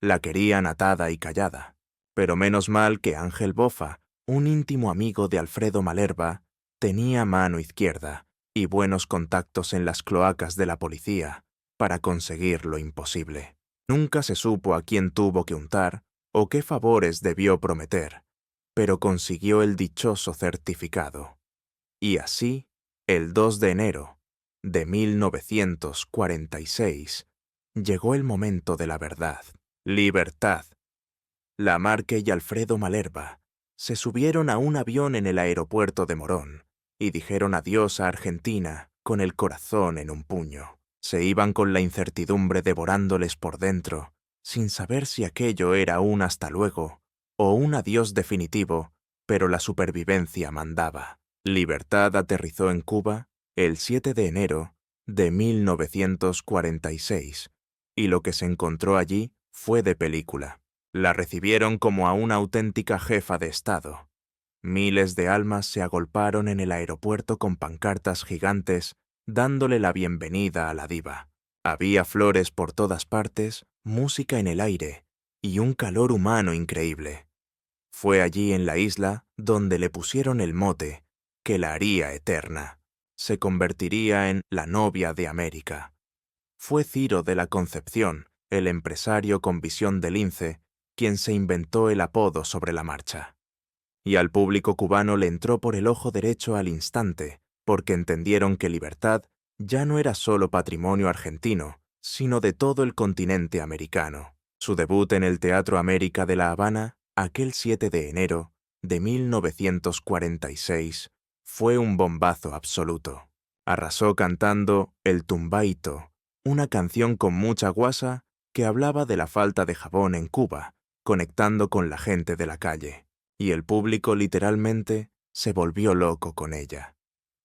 La querían atada y callada, pero menos mal que Ángel Bofa, un íntimo amigo de Alfredo Malerba, tenía mano izquierda y buenos contactos en las cloacas de la policía para conseguir lo imposible. Nunca se supo a quién tuvo que untar o qué favores debió prometer, pero consiguió el dichoso certificado. Y así, el 2 de enero de 1946, llegó el momento de la verdad. Libertad. Lamarque y Alfredo Malerba se subieron a un avión en el aeropuerto de Morón y dijeron adiós a Argentina con el corazón en un puño. Se iban con la incertidumbre devorándoles por dentro, sin saber si aquello era un hasta luego o un adiós definitivo, pero la supervivencia mandaba. Libertad aterrizó en Cuba el 7 de enero de 1946, y lo que se encontró allí fue de película. La recibieron como a una auténtica jefa de Estado. Miles de almas se agolparon en el aeropuerto con pancartas gigantes dándole la bienvenida a la diva. Había flores por todas partes, música en el aire y un calor humano increíble. Fue allí, en la isla, donde le pusieron el mote que la haría eterna. Se convertiría en la novia de América. Fue Ciro de la Concepción, el empresario con visión de lince, quien se inventó el apodo sobre la marcha. Y al público cubano le entró por el ojo derecho al instante, porque entendieron que Libertad ya no era solo patrimonio argentino, sino de todo el continente americano. Su debut en el Teatro América de La Habana, aquel 7 de enero de 1946, fue un bombazo absoluto. Arrasó cantando El Tumbaito, una canción con mucha guasa que hablaba de la falta de jabón en Cuba, conectando con la gente de la calle, y el público literalmente se volvió loco con ella.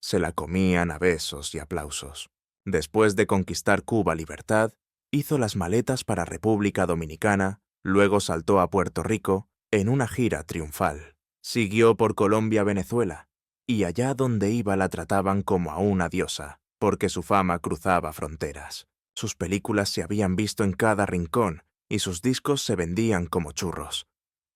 Se la comían a besos y aplausos. Después de conquistar Cuba Libertad, hizo las maletas para República Dominicana, luego saltó a Puerto Rico en una gira triunfal. Siguió por Colombia-Venezuela, y allá donde iba la trataban como a una diosa, porque su fama cruzaba fronteras. Sus películas se habían visto en cada rincón y sus discos se vendían como churros.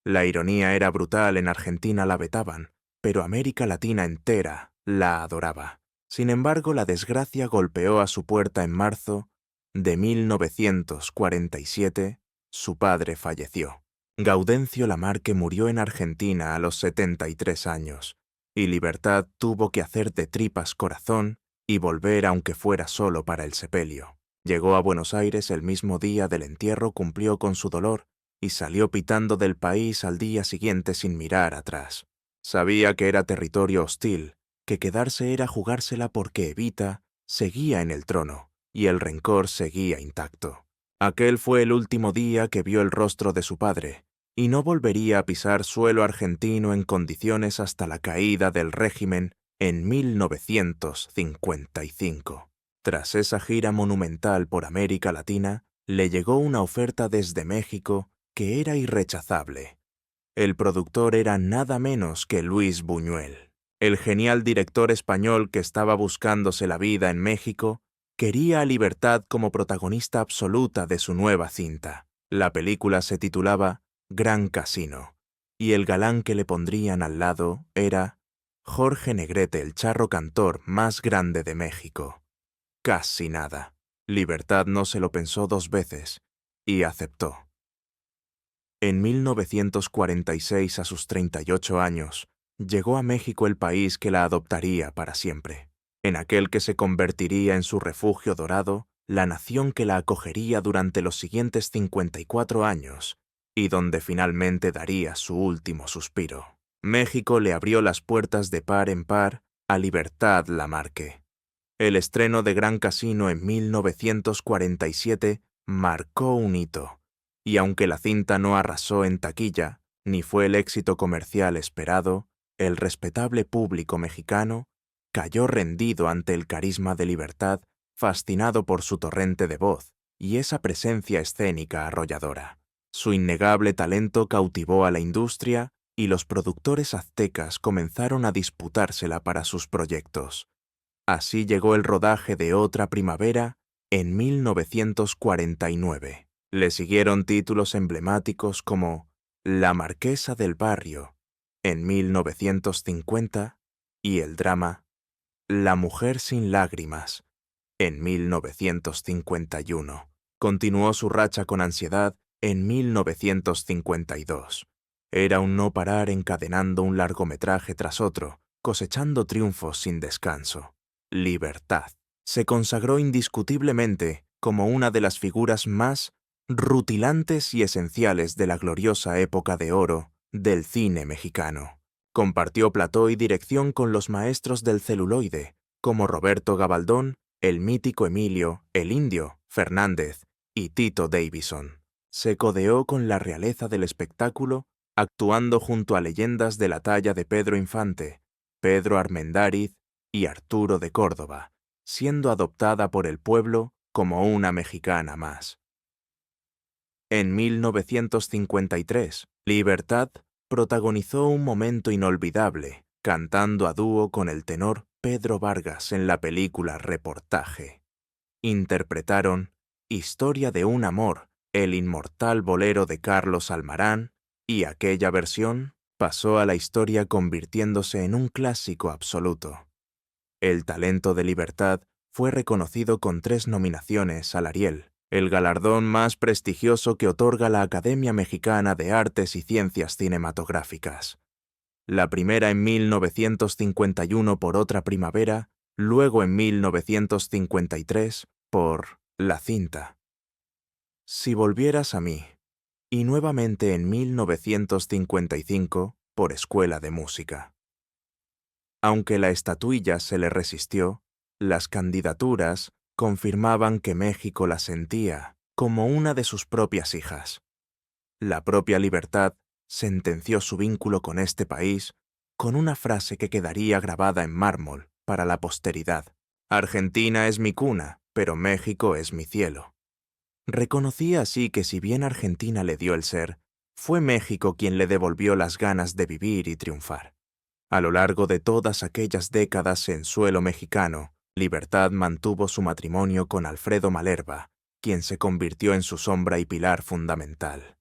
La ironía era brutal, en Argentina la vetaban, pero América Latina entera la adoraba. Sin embargo, la desgracia golpeó a su puerta en marzo de 1947, su padre falleció. Gaudencio Lamarque murió en Argentina a los 73 años, y Libertad tuvo que hacer de tripas corazón y volver aunque fuera solo para el sepelio. Llegó a Buenos Aires el mismo día del entierro, cumplió con su dolor y salió pitando del país al día siguiente sin mirar atrás. Sabía que era territorio hostil, que quedarse era jugársela porque Evita seguía en el trono y el rencor seguía intacto. Aquel fue el último día que vio el rostro de su padre, y no volvería a pisar suelo argentino en condiciones hasta la caída del régimen en 1955. Tras esa gira monumental por América Latina, le llegó una oferta desde México que era irrechazable. El productor era nada menos que Luis Buñuel. El genial director español que estaba buscándose la vida en México quería a Libertad como protagonista absoluta de su nueva cinta. La película se titulaba Gran Casino, y el galán que le pondrían al lado era Jorge Negrete, el charro cantor más grande de México. Casi nada. Libertad no se lo pensó dos veces y aceptó. En 1946, a sus 38 años, llegó a México, el país que la adoptaría para siempre, en aquel que se convertiría en su refugio dorado, la nación que la acogería durante los siguientes 54 años y donde finalmente daría su último suspiro. México le abrió las puertas de par en par a Libertad Lamarque. El estreno de Gran Casino en 1947 marcó un hito, y aunque la cinta no arrasó en taquilla, ni fue el éxito comercial esperado, el respetable público mexicano cayó rendido ante el carisma de Libertad, fascinado por su torrente de voz y esa presencia escénica arrolladora. Su innegable talento cautivó a la industria y los productores aztecas comenzaron a disputársela para sus proyectos. Así llegó el rodaje de Otra Primavera en 1949. Le siguieron títulos emblemáticos como La Marquesa del Barrio en 1950 y el drama La Mujer sin Lágrimas en 1951. Continuó su racha con Ansiedad en 1952. Era un no parar, encadenando un largometraje tras otro, cosechando triunfos sin descanso. Libertad. Se consagró indiscutiblemente como una de las figuras más rutilantes y esenciales de la gloriosa época de oro del cine mexicano. Compartió plató y dirección con los maestros del celuloide, como Roberto Gabaldón, el mítico Emilio, el Indio, Fernández y Tito Davidson. Se codeó con la realeza del espectáculo, actuando junto a leyendas de la talla de Pedro Infante, Pedro Armendáriz y Arturo de Córdoba, siendo adoptada por el pueblo como una mexicana más. En 1953, Libertad protagonizó un momento inolvidable, cantando a dúo con el tenor Pedro Vargas en la película Reportaje. Interpretaron Historia de un amor, el inmortal bolero de Carlos Almarán, y aquella versión pasó a la historia convirtiéndose en un clásico absoluto. El talento de Libertad fue reconocido con 3 nominaciones al Ariel, el galardón más prestigioso que otorga la Academia Mexicana de Artes y Ciencias Cinematográficas. La primera en 1951 por Otra Primavera, luego en 1953 por La Cinta. Si volvieras a mí, y nuevamente en 1955 por Escuela de Música. Aunque la estatuilla se le resistió, las candidaturas confirmaban que México la sentía como una de sus propias hijas. La propia Libertad sentenció su vínculo con este país con una frase que quedaría grabada en mármol para la posteridad. Argentina es mi cuna, pero México es mi cielo. Reconocía así que si bien Argentina le dio el ser, fue México quien le devolvió las ganas de vivir y triunfar. A lo largo de todas aquellas décadas en suelo mexicano, Libertad mantuvo su matrimonio con Alfredo Malerba, quien se convirtió en su sombra y pilar fundamental.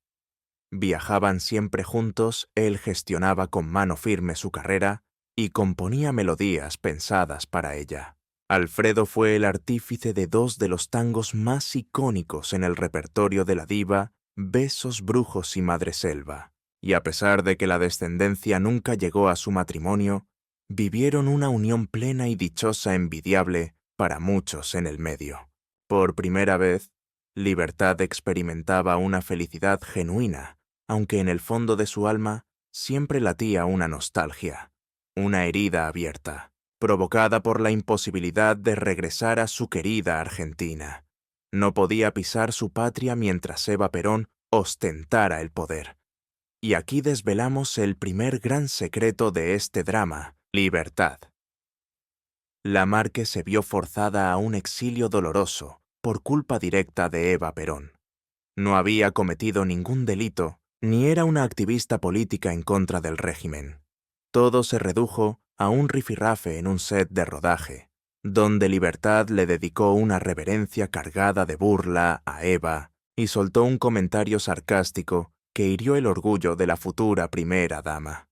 Viajaban siempre juntos, él gestionaba con mano firme su carrera y componía melodías pensadas para ella. Alfredo fue el artífice de 2 de los tangos más icónicos en el repertorio de la diva, Besos, Brujos y Madreselva, y a pesar de que la descendencia nunca llegó a su matrimonio, vivieron una unión plena y dichosa envidiable para muchos en el medio. Por primera vez, Libertad experimentaba una felicidad genuina, aunque en el fondo de su alma siempre latía una nostalgia, una herida abierta, provocada por la imposibilidad de regresar a su querida Argentina. No podía pisar su patria mientras Eva Perón ostentara el poder. Y aquí desvelamos el primer gran secreto de este drama, Libertad. Lamarque se vio forzada a un exilio doloroso por culpa directa de Eva Perón. No había cometido ningún delito, ni era una activista política en contra del régimen. Todo se redujo a un rifirrafe en un set de rodaje, donde Libertad le dedicó una reverencia cargada de burla a Eva y soltó un comentario sarcástico que hirió el orgullo de la futura primera dama.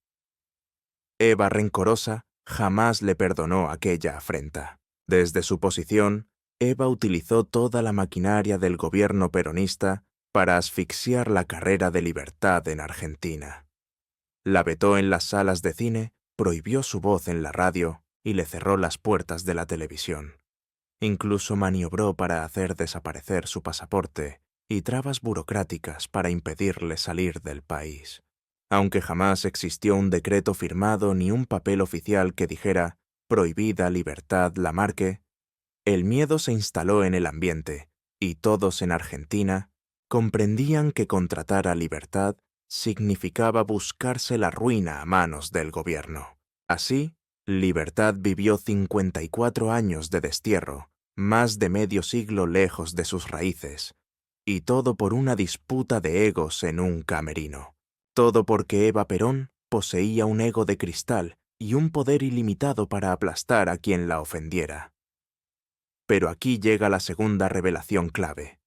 Eva, rencorosa, jamás le perdonó aquella afrenta. Desde su posición, Eva utilizó toda la maquinaria del gobierno peronista para asfixiar la carrera de Libertad en Argentina. La vetó en las salas de cine, prohibió su voz en la radio y le cerró las puertas de la televisión. Incluso maniobró para hacer desaparecer su pasaporte y trabas burocráticas para impedirle salir del país. Aunque jamás existió un decreto firmado ni un papel oficial que dijera «Prohibida Libertad Lamarque», el miedo se instaló en el ambiente y todos en Argentina comprendían que contratar a Libertad significaba buscarse la ruina a manos del gobierno. Así, Libertad vivió 54 años de destierro, más de medio siglo lejos de sus raíces, y todo por una disputa de egos en un camerino. Todo porque Eva Perón poseía un ego de cristal y un poder ilimitado para aplastar a quien la ofendiera. Pero aquí llega la segunda revelación clave.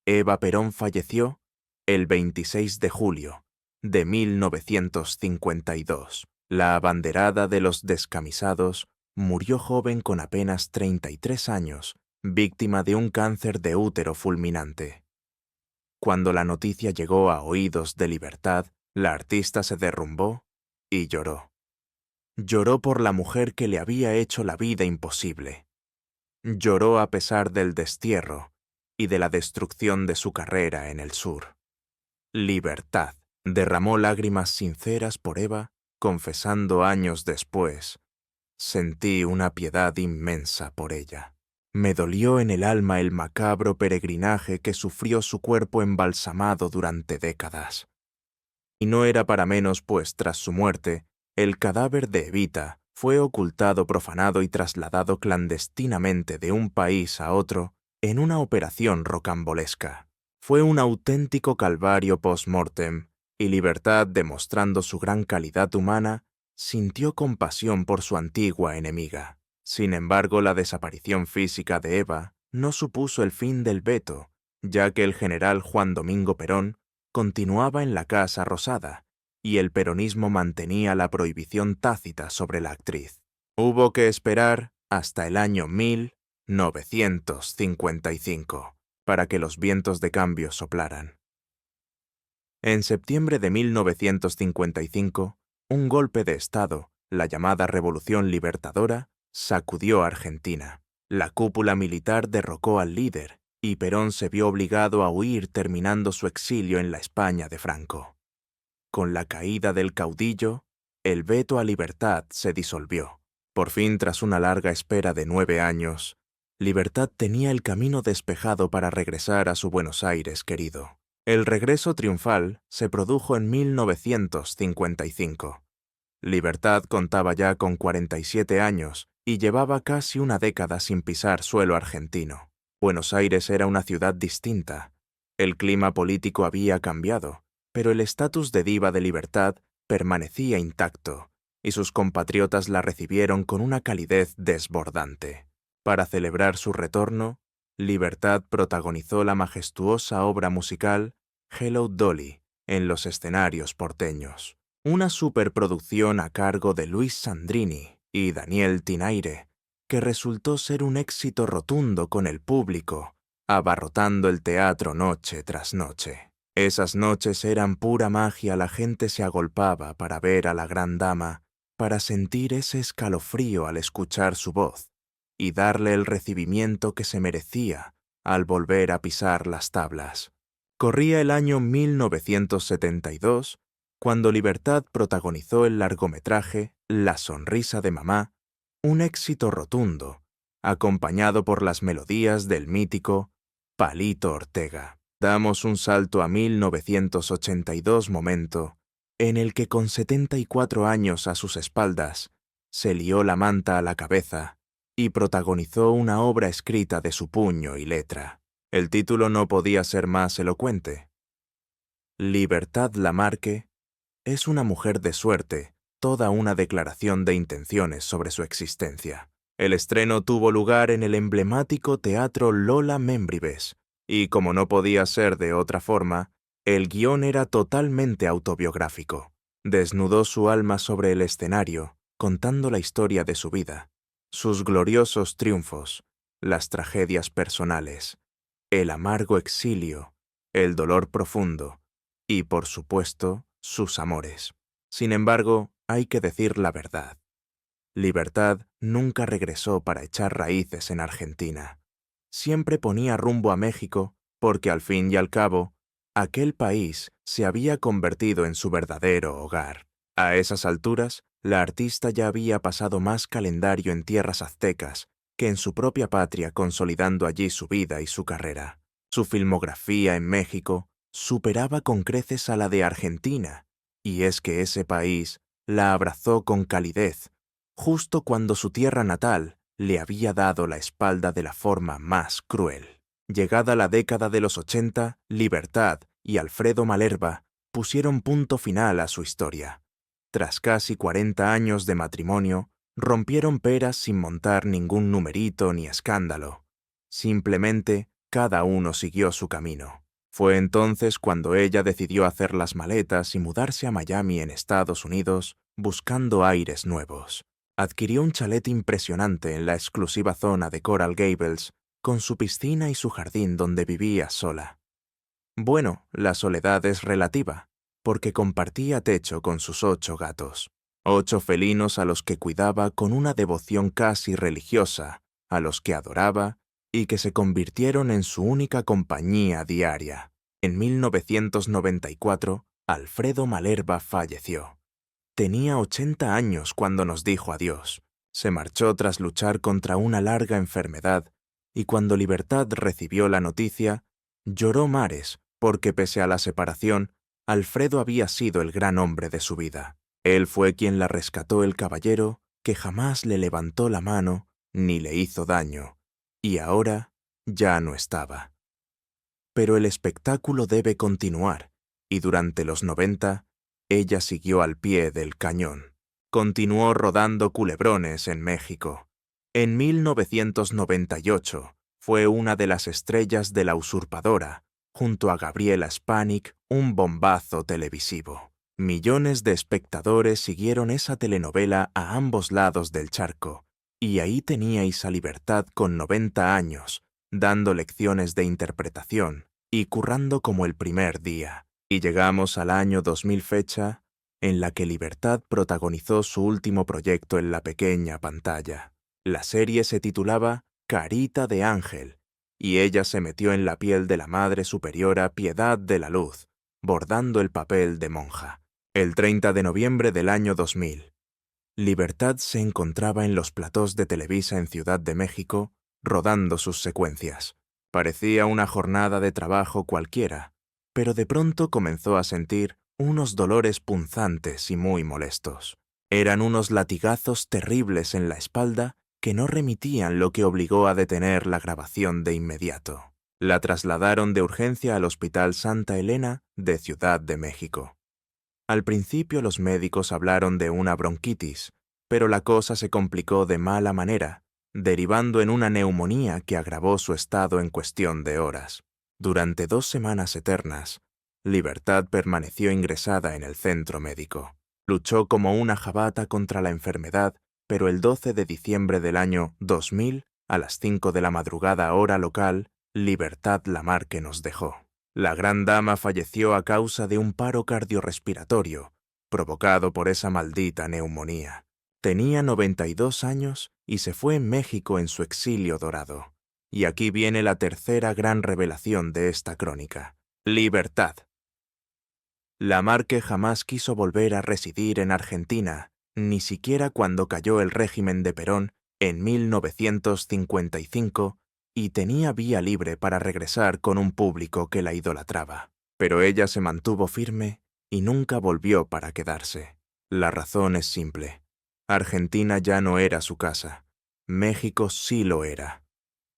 Eva Perón falleció el 26 de julio de 1952. La abanderada de los descamisados murió joven con apenas 33 años, víctima de un cáncer de útero fulminante. Cuando la noticia llegó a oídos de Libertad, la artista se derrumbó y lloró. Lloró por la mujer que le había hecho la vida imposible. Lloró a pesar del destierro y de la destrucción de su carrera en el sur. Libertad. Derramó lágrimas sinceras por Eva, confesando años después: «Sentí una piedad inmensa por ella. Me dolió en el alma el macabro peregrinaje que sufrió su cuerpo embalsamado durante décadas». Y no era para menos, pues tras su muerte, el cadáver de Evita fue ocultado, profanado y trasladado clandestinamente de un país a otro en una operación rocambolesca. Fue un auténtico calvario post-mortem, y Libertad, demostrando su gran calidad humana, sintió compasión por su antigua enemiga. Sin embargo, la desaparición física de Eva no supuso el fin del veto, ya que el general Juan Domingo Perón continuaba en la Casa Rosada, y el peronismo mantenía la prohibición tácita sobre la actriz. Hubo que esperar hasta el año 1000 1955, para que los vientos de cambio soplaran. En septiembre de 1955, un golpe de Estado, la llamada Revolución Libertadora, sacudió a Argentina. La cúpula militar derrocó al líder y Perón se vio obligado a huir terminando su exilio en la España de Franco. Con la caída del caudillo, el veto a Libertad se disolvió. Por fin, tras una larga espera de 9 años, Libertad tenía el camino despejado para regresar a su Buenos Aires querido. El regreso triunfal se produjo en 1955. Libertad contaba ya con 47 años y llevaba casi una década sin pisar suelo argentino. Buenos Aires era una ciudad distinta. El clima político había cambiado, pero el estatus de diva de Libertad permanecía intacto, y sus compatriotas la recibieron con una calidez desbordante. Para celebrar su retorno, Libertad protagonizó la majestuosa obra musical Hello Dolly en los escenarios porteños. Una superproducción a cargo de Luis Sandrini y Daniel Tinaire, que resultó ser un éxito rotundo con el público, abarrotando el teatro noche tras noche. Esas noches eran pura magia, la gente se agolpaba para ver a la gran dama, para sentir ese escalofrío al escuchar su voz y darle el recibimiento que se merecía al volver a pisar las tablas. Corría el año 1972, cuando Libertad protagonizó el largometraje La sonrisa de mamá, un éxito rotundo, acompañado por las melodías del mítico Palito Ortega. Damos un salto a 1982, momento en el que con 74 años a sus espaldas, se lió la manta a la cabeza y protagonizó una obra escrita de su puño y letra. El título no podía ser más elocuente. Libertad Lamarque es una mujer de suerte, toda una declaración de intenciones sobre su existencia. El estreno tuvo lugar en el emblemático Teatro Lola Membrives, y como no podía ser de otra forma, el guión era totalmente autobiográfico. Desnudó su alma sobre el escenario, contando la historia de su vida, sus gloriosos triunfos, las tragedias personales, el amargo exilio, el dolor profundo y, por supuesto, sus amores. Sin embargo, hay que decir la verdad. Libertad nunca regresó para echar raíces en Argentina. Siempre ponía rumbo a México porque, al fin y al cabo, aquel país se había convertido en su verdadero hogar. A esas alturas, la artista ya había pasado más calendario en tierras aztecas que en su propia patria, consolidando allí su vida y su carrera. Su filmografía en México superaba con creces a la de Argentina, y es que ese país la abrazó con calidez, justo cuando su tierra natal le había dado la espalda de la forma más cruel. Llegada la década de los 80, Libertad y Alfredo Malerba pusieron punto final a su historia. Tras casi 40 años de matrimonio, rompieron peras sin montar ningún numerito ni escándalo. Simplemente, cada uno siguió su camino. Fue entonces cuando ella decidió hacer las maletas y mudarse a Miami, en Estados Unidos, buscando aires nuevos. Adquirió un chalet impresionante en la exclusiva zona de Coral Gables, con su piscina y su jardín donde vivía sola. Bueno, la soledad es relativa, porque compartía techo con sus 8 gatos, 8 felinos a los que cuidaba con una devoción casi religiosa, a los que adoraba y que se convirtieron en su única compañía diaria. En 1994, Alfredo Malerba falleció. Tenía 80 años cuando nos dijo adiós. Se marchó tras luchar contra una larga enfermedad, y cuando Libertad recibió la noticia, lloró mares, porque pese a la separación, Alfredo había sido el gran hombre de su vida. Él fue quien la rescató, el caballero que jamás le levantó la mano ni le hizo daño, y ahora ya no estaba. Pero el espectáculo debe continuar, y durante los 90, ella siguió al pie del cañón. Continuó rodando culebrones en México. En 1998 fue una de las estrellas de La Usurpadora, junto a Gabriela Spanik, un bombazo televisivo. Millones de espectadores siguieron esa telenovela a ambos lados del charco, Y ahí teníais a Libertad con 90 años, dando lecciones de interpretación y currando como el primer día. Y llegamos al año 2000, fecha en la que Libertad protagonizó su último proyecto en la pequeña pantalla. La serie se titulaba Carita de Ángel, y ella se metió en la piel de la Madre Superiora Piedad de la Luz, bordando el papel de monja. El 30 de noviembre del año 2000. Libertad se encontraba en los platós de Televisa en Ciudad de México, rodando sus secuencias. Parecía una jornada de trabajo cualquiera, pero de pronto comenzó a sentir unos dolores punzantes y muy molestos. Eran unos latigazos terribles en la espalda que no remitían, lo que obligó a detener la grabación de inmediato. La trasladaron de urgencia al Hospital Santa Elena de Ciudad de México. Al principio los médicos hablaron de una bronquitis, pero la cosa se complicó de mala manera, derivando en una neumonía que agravó su estado en cuestión de horas. Durante 2 semanas eternas, Libertad permaneció ingresada en el centro médico. Luchó como una jabata contra la enfermedad, pero el 12 de diciembre del año 2000, a las 5 de la madrugada hora local, Libertad Lamarque nos dejó. La gran dama falleció a causa de un paro cardiorrespiratorio, provocado por esa maldita neumonía. Tenía 92 años y se fue en México en su exilio dorado. Y aquí viene la tercera gran revelación de esta crónica. Libertad. Lamarque jamás quiso volver a residir en Argentina, ni siquiera cuando cayó el régimen de Perón en 1955, y tenía vía libre para regresar con un público que la idolatraba. Pero ella se mantuvo firme y nunca volvió para quedarse. La razón es simple. Argentina ya no era su casa. México sí lo era.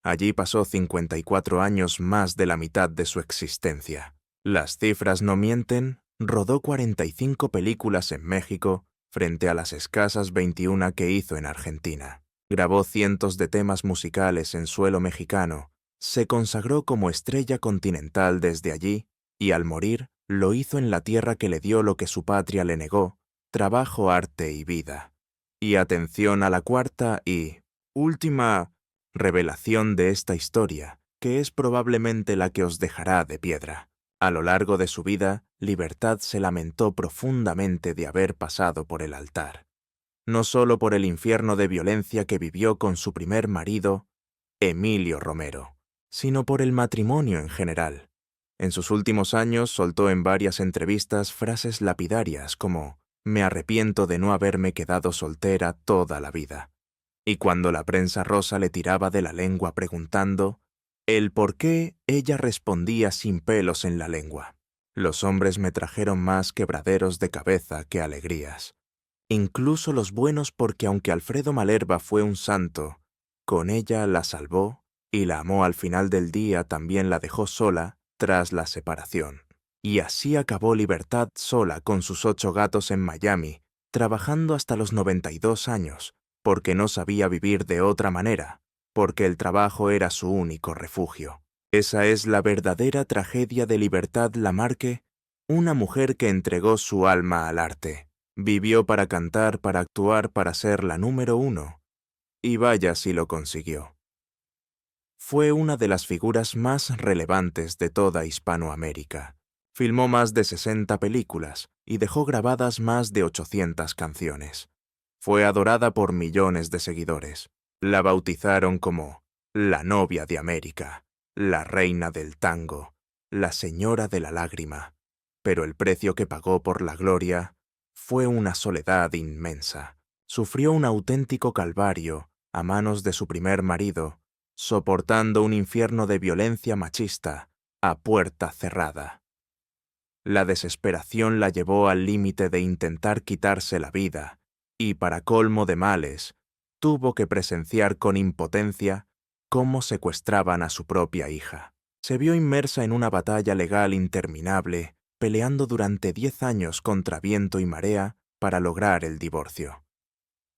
Allí pasó 54 años, más de la mitad de su existencia. Las cifras no mienten, rodó 45 películas en México frente a las escasas 21 que hizo en Argentina. Grabó cientos de temas musicales en suelo mexicano, se consagró como estrella continental desde allí y al morir lo hizo en la tierra que le dio lo que su patria le negó: trabajo, arte y vida. Y atención a la cuarta y última revelación de esta historia, que es probablemente la que os dejará de piedra. A lo largo de su vida, Libertad se lamentó profundamente de haber pasado por el altar. No solo por el infierno de violencia que vivió con su primer marido, Emilio Romero, sino por el matrimonio en general. En sus últimos años soltó en varias entrevistas frases lapidarias como «me arrepiento de no haberme quedado soltera toda la vida». Y cuando la prensa rosa le tiraba de la lengua preguntando el por qué, ella respondía sin pelos en la lengua: «Los hombres me trajeron más quebraderos de cabeza que alegrías». Incluso los buenos, porque aunque Alfredo Malerba fue un santo, con ella la salvó y la amó al final del día, también la dejó sola tras la separación. Y así acabó Libertad sola con sus 8 gatos en Miami, trabajando hasta los 92 años, porque no sabía vivir de otra manera, porque el trabajo era su único refugio. Esa es la verdadera tragedia de Libertad Lamarque, una mujer que entregó su alma al arte. Vivió para cantar, para actuar, para ser la número 1. Y vaya si lo consiguió. Fue una de las figuras más relevantes de toda Hispanoamérica. Filmó más de 60 películas y dejó grabadas más de 800 canciones. Fue adorada por millones de seguidores. La bautizaron como la novia de América, la reina del tango, la señora de la lágrima. Pero el precio que pagó por la gloria fue una soledad inmensa. Sufrió un auténtico calvario a manos de su primer marido, soportando un infierno de violencia machista a puerta cerrada. La desesperación la llevó al límite de intentar quitarse la vida y, para colmo de males, tuvo que presenciar con impotencia cómo secuestraban a su propia hija. Se vio inmersa en una batalla legal interminable, peleando durante 10 años contra viento y marea para lograr el divorcio.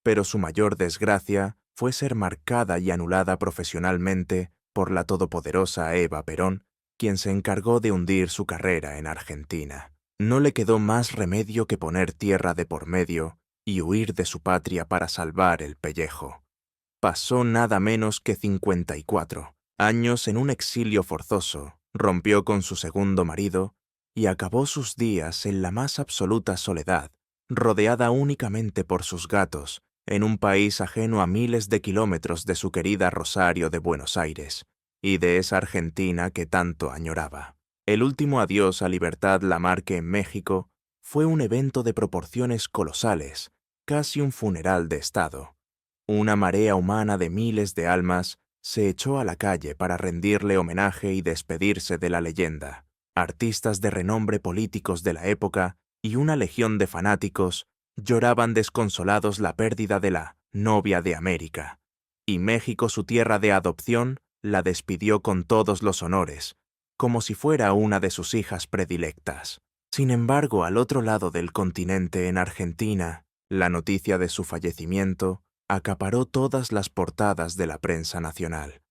Pero su mayor desgracia fue ser marcada y anulada profesionalmente por la todopoderosa Eva Perón, quien se encargó de hundir su carrera en Argentina. No le quedó más remedio que poner tierra de por medio y huir de su patria para salvar el pellejo. pasó nada menos que 54 años en un exilio forzoso, rompió con su segundo marido y acabó sus días en la más absoluta soledad, rodeada únicamente por sus gatos, en un país ajeno a miles de kilómetros de su querida Rosario de Buenos Aires y de esa Argentina que tanto añoraba. El último adiós a Libertad Lamarque en México fue un evento de proporciones colosales, casi un funeral de Estado. Una marea humana de miles de almas se echó a la calle para rendirle homenaje y despedirse de la leyenda. Artistas de renombre políticos de la época y una legión de fanáticos lloraban desconsolados la pérdida de la novia de América. Y México, su tierra de adopción, la despidió con todos los honores, como si fuera una de sus hijas predilectas. Sin embargo, al otro lado del continente, en Argentina, la noticia de su fallecimiento acaparó todas las portadas de la prensa nacional.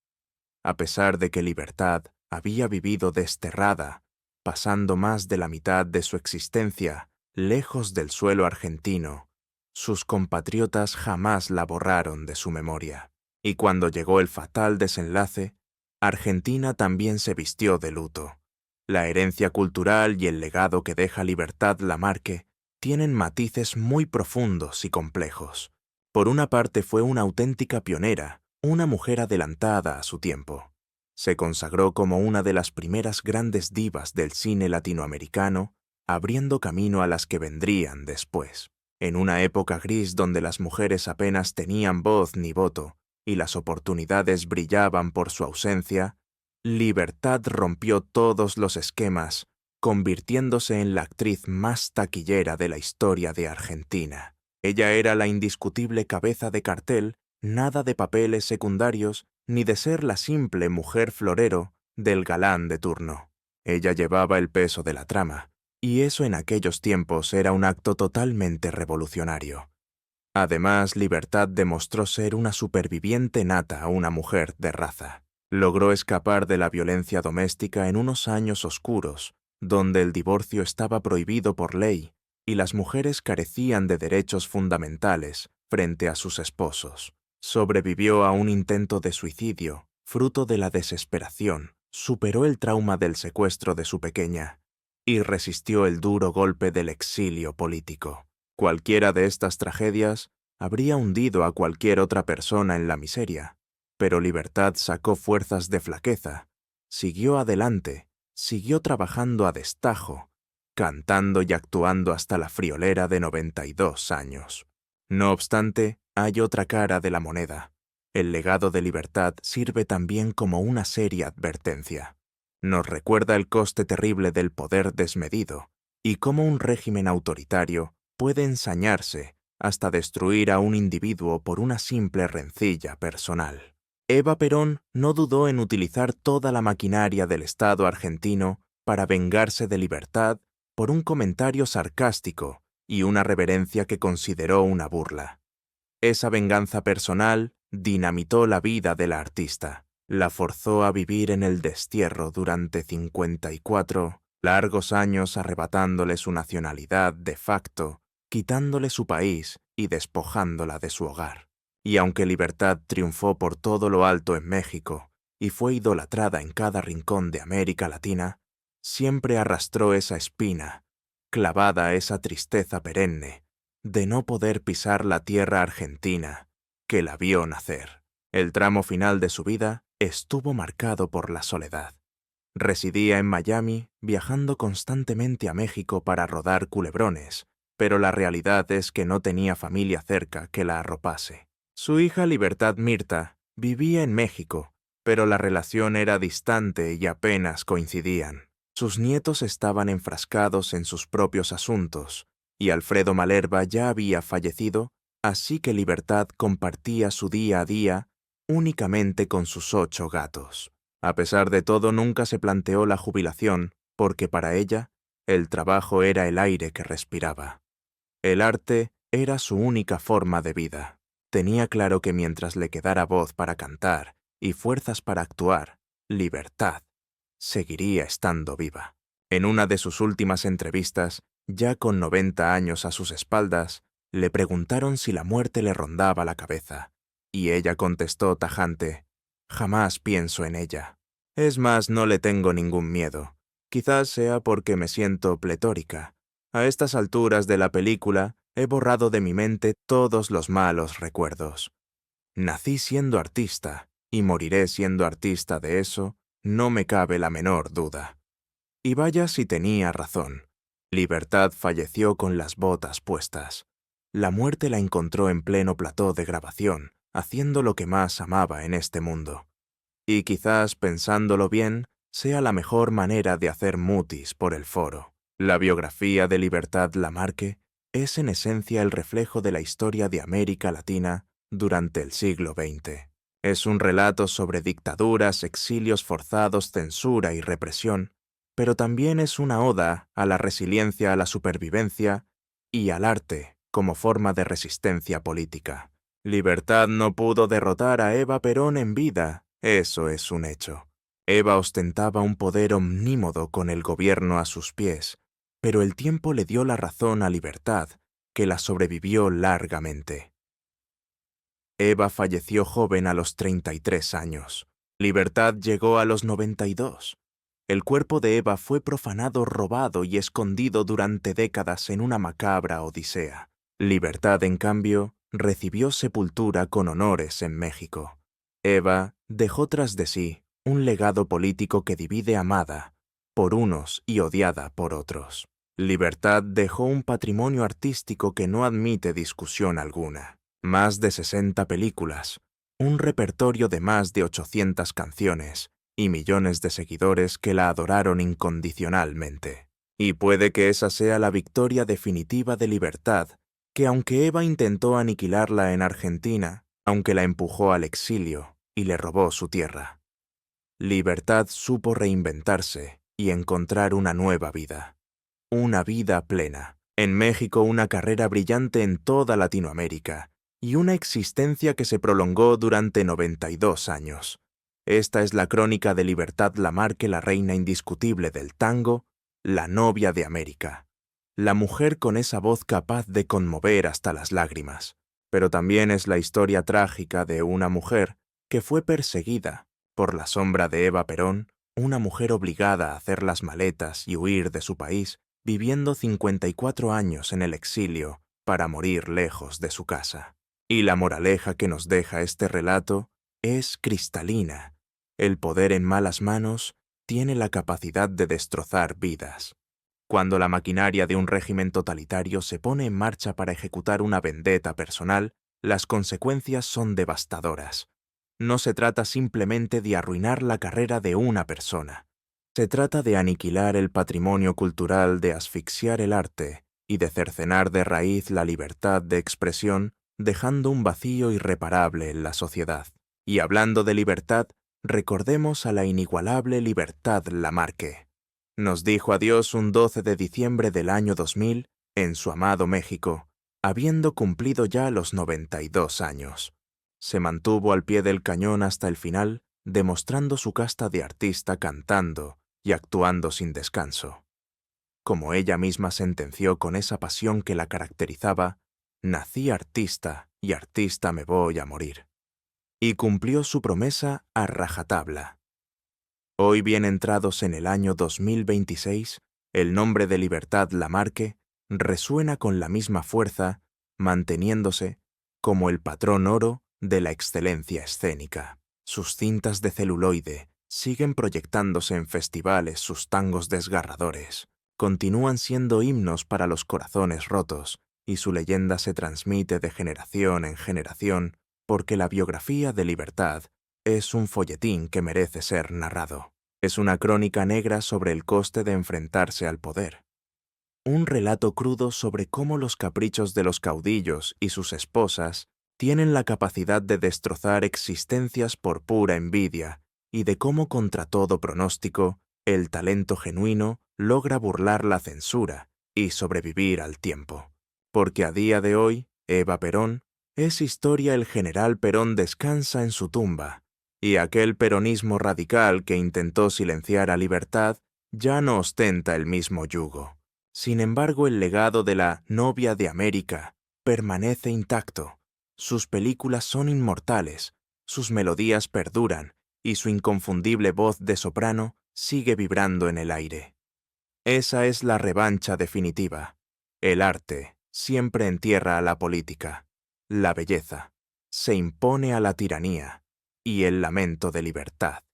A pesar de que Libertad había vivido desterrada, pasando más de la mitad de su existencia lejos del suelo argentino, sus compatriotas jamás la borraron de su memoria. Y cuando llegó el fatal desenlace, Argentina también se vistió de luto. La herencia cultural y el legado que deja Libertad Lamarque tienen matices muy profundos y complejos. Por una parte fue una auténtica pionera, una mujer adelantada a su tiempo. Se consagró como una de las primeras grandes divas del cine latinoamericano, abriendo camino a las que vendrían después. En una época gris donde las mujeres apenas tenían voz ni voto y las oportunidades brillaban por su ausencia, Libertad rompió todos los esquemas, convirtiéndose en la actriz más taquillera de la historia de Argentina. Ella era la indiscutible cabeza de cartel, nada de papeles secundarios ni de ser la simple mujer florero del galán de turno. Ella llevaba el peso de la trama, y eso en aquellos tiempos era un acto totalmente revolucionario. Además, Libertad demostró ser una superviviente nata a una mujer de raza. Logró escapar de la violencia doméstica en unos años oscuros, donde el divorcio estaba prohibido por ley y las mujeres carecían de derechos fundamentales frente a sus esposos. Sobrevivió a un intento de suicidio, fruto de la desesperación, superó el trauma del secuestro de su pequeña y resistió el duro golpe del exilio político. Cualquiera de estas tragedias habría hundido a cualquier otra persona en la miseria, pero Libertad sacó fuerzas de flaqueza, siguió adelante, siguió trabajando a destajo, cantando y actuando hasta la friolera de 92 años. No obstante, hay otra cara de la moneda. El legado de Libertad sirve también como una seria advertencia. Nos recuerda el coste terrible del poder desmedido y cómo un régimen autoritario puede ensañarse hasta destruir a un individuo por una simple rencilla personal. Eva Perón no dudó en utilizar toda la maquinaria del Estado argentino para vengarse de Libertad por un comentario sarcástico y una reverencia que consideró una burla. Esa venganza personal dinamitó la vida de la artista, la forzó a vivir en el destierro durante 54 largos años, arrebatándole su nacionalidad de facto, quitándole su país y despojándola de su hogar. Y aunque Libertad triunfó por todo lo alto en México y fue idolatrada en cada rincón de América Latina, siempre arrastró esa espina, clavada esa tristeza perenne, de no poder pisar la tierra argentina que la vio nacer. El tramo final de su vida estuvo marcado por la soledad. Residía en Miami, viajando constantemente a México para rodar Culebrones, pero la realidad es que no tenía familia cerca que la arropase. Su hija Libertad Mirta vivía en México, pero la relación era distante y apenas coincidían. Sus nietos estaban enfrascados en sus propios asuntos, y Alfredo Malerba ya había fallecido, así que Libertad compartía su día a día únicamente con sus 8 gatos. A pesar de todo, nunca se planteó la jubilación, porque para ella, el trabajo era el aire que respiraba. El arte era su única forma de vida. Tenía claro que mientras le quedara voz para cantar y fuerzas para actuar, Libertad seguiría estando viva. En una de sus últimas entrevistas, ya con 90 años a sus espaldas, le preguntaron si la muerte le rondaba la cabeza, Y ella contestó tajante: «Jamás pienso en ella. Es más, no le tengo ningún miedo. Quizás sea porque me siento pletórica. A estas alturas de la película he borrado de mi mente todos los malos recuerdos. Nací siendo artista, y moriré siendo artista, de eso no me cabe la menor duda». Y vaya si tenía razón. Libertad falleció con las botas puestas. La muerte la encontró en pleno plató de grabación, haciendo lo que más amaba en este mundo. Y quizás, pensándolo bien, sea la mejor manera de hacer mutis por el foro. La biografía de Libertad Lamarque es en esencia el reflejo de la historia de América Latina durante el siglo XX. Es un relato sobre dictaduras, exilios forzados, censura y represión, pero también es una oda a la resiliencia, a la supervivencia y al arte como forma de resistencia política. Libertad no pudo derrotar a Eva Perón en vida, eso es un hecho. Eva ostentaba un poder omnímodo con el gobierno a sus pies, pero el tiempo le dio la razón a Libertad, que la sobrevivió largamente. Eva falleció joven a los 33 años. Libertad llegó a los 92. El cuerpo de Eva fue profanado, robado y escondido durante décadas en una macabra odisea. Libertad, en cambio, recibió sepultura con honores en México. Eva dejó tras de sí un legado político que divide amada por unos y odiada por otros. Libertad dejó un patrimonio artístico que no admite discusión alguna. Más de 60 películas, un repertorio de más de 800 canciones y millones de seguidores que la adoraron incondicionalmente. Y puede que esa sea la victoria definitiva de Libertad, que aunque Eva intentó aniquilarla en Argentina, aunque la empujó al exilio y le robó su tierra, Libertad supo reinventarse y encontrar una nueva vida. Una vida plena. En México, una carrera brillante en toda Latinoamérica y una existencia que se prolongó durante 92 años. Esta es la crónica de Libertad Lamarque, la reina indiscutible del tango, la novia de América. La mujer con esa voz capaz de conmover hasta las lágrimas. Pero también es la historia trágica de una mujer que fue perseguida por la sombra de Eva Perón, una mujer obligada a hacer las maletas y huir de su país, viviendo 54 años en el exilio para morir lejos de su casa. Y la moraleja que nos deja este relato es cristalina. El poder en malas manos tiene la capacidad de destrozar vidas. Cuando la maquinaria de un régimen totalitario se pone en marcha para ejecutar una vendetta personal, las consecuencias son devastadoras. No se trata simplemente de arruinar la carrera de una persona. Se trata de aniquilar el patrimonio cultural, de asfixiar el arte y de cercenar de raíz la libertad de expresión, dejando un vacío irreparable en la sociedad. Y hablando de libertad, recordemos a la inigualable Libertad Lamarque. Nos dijo adiós un 12 de diciembre del año 2000 en su amado México, habiendo cumplido ya los 92 años. Se mantuvo al pie del cañón hasta el final, demostrando su casta de artista cantando y actuando sin descanso. Como ella misma sentenció con esa pasión que la caracterizaba, nací artista y artista me voy a morir. Y cumplió su promesa a rajatabla. Hoy, bien entrados en el año 2026, el nombre de Libertad Lamarque resuena con la misma fuerza, manteniéndose como el patrón oro de la excelencia escénica. Sus cintas de celuloide siguen proyectándose en festivales, sus tangos desgarradores continúan siendo himnos para los corazones rotos, y su leyenda se transmite de generación en generación, porque la biografía de Libertad es un folletín que merece ser narrado. Es una crónica negra sobre el coste de enfrentarse al poder. Un relato crudo sobre cómo los caprichos de los caudillos y sus esposas tienen la capacidad de destrozar existencias por pura envidia, y de cómo, contra todo pronóstico, el talento genuino logra burlar la censura y sobrevivir al tiempo. Porque a día de hoy, Eva Perón es historia. El general Perón descansa en su tumba, y aquel peronismo radical que intentó silenciar a Libertad ya no ostenta el mismo yugo. Sin embargo, el legado de la novia de América permanece intacto. Sus películas son inmortales, sus melodías perduran y su inconfundible voz de soprano sigue vibrando en el aire. Esa es la revancha definitiva. El arte siempre entierra a la política. La belleza se impone a la tiranía y el lamento de libertad.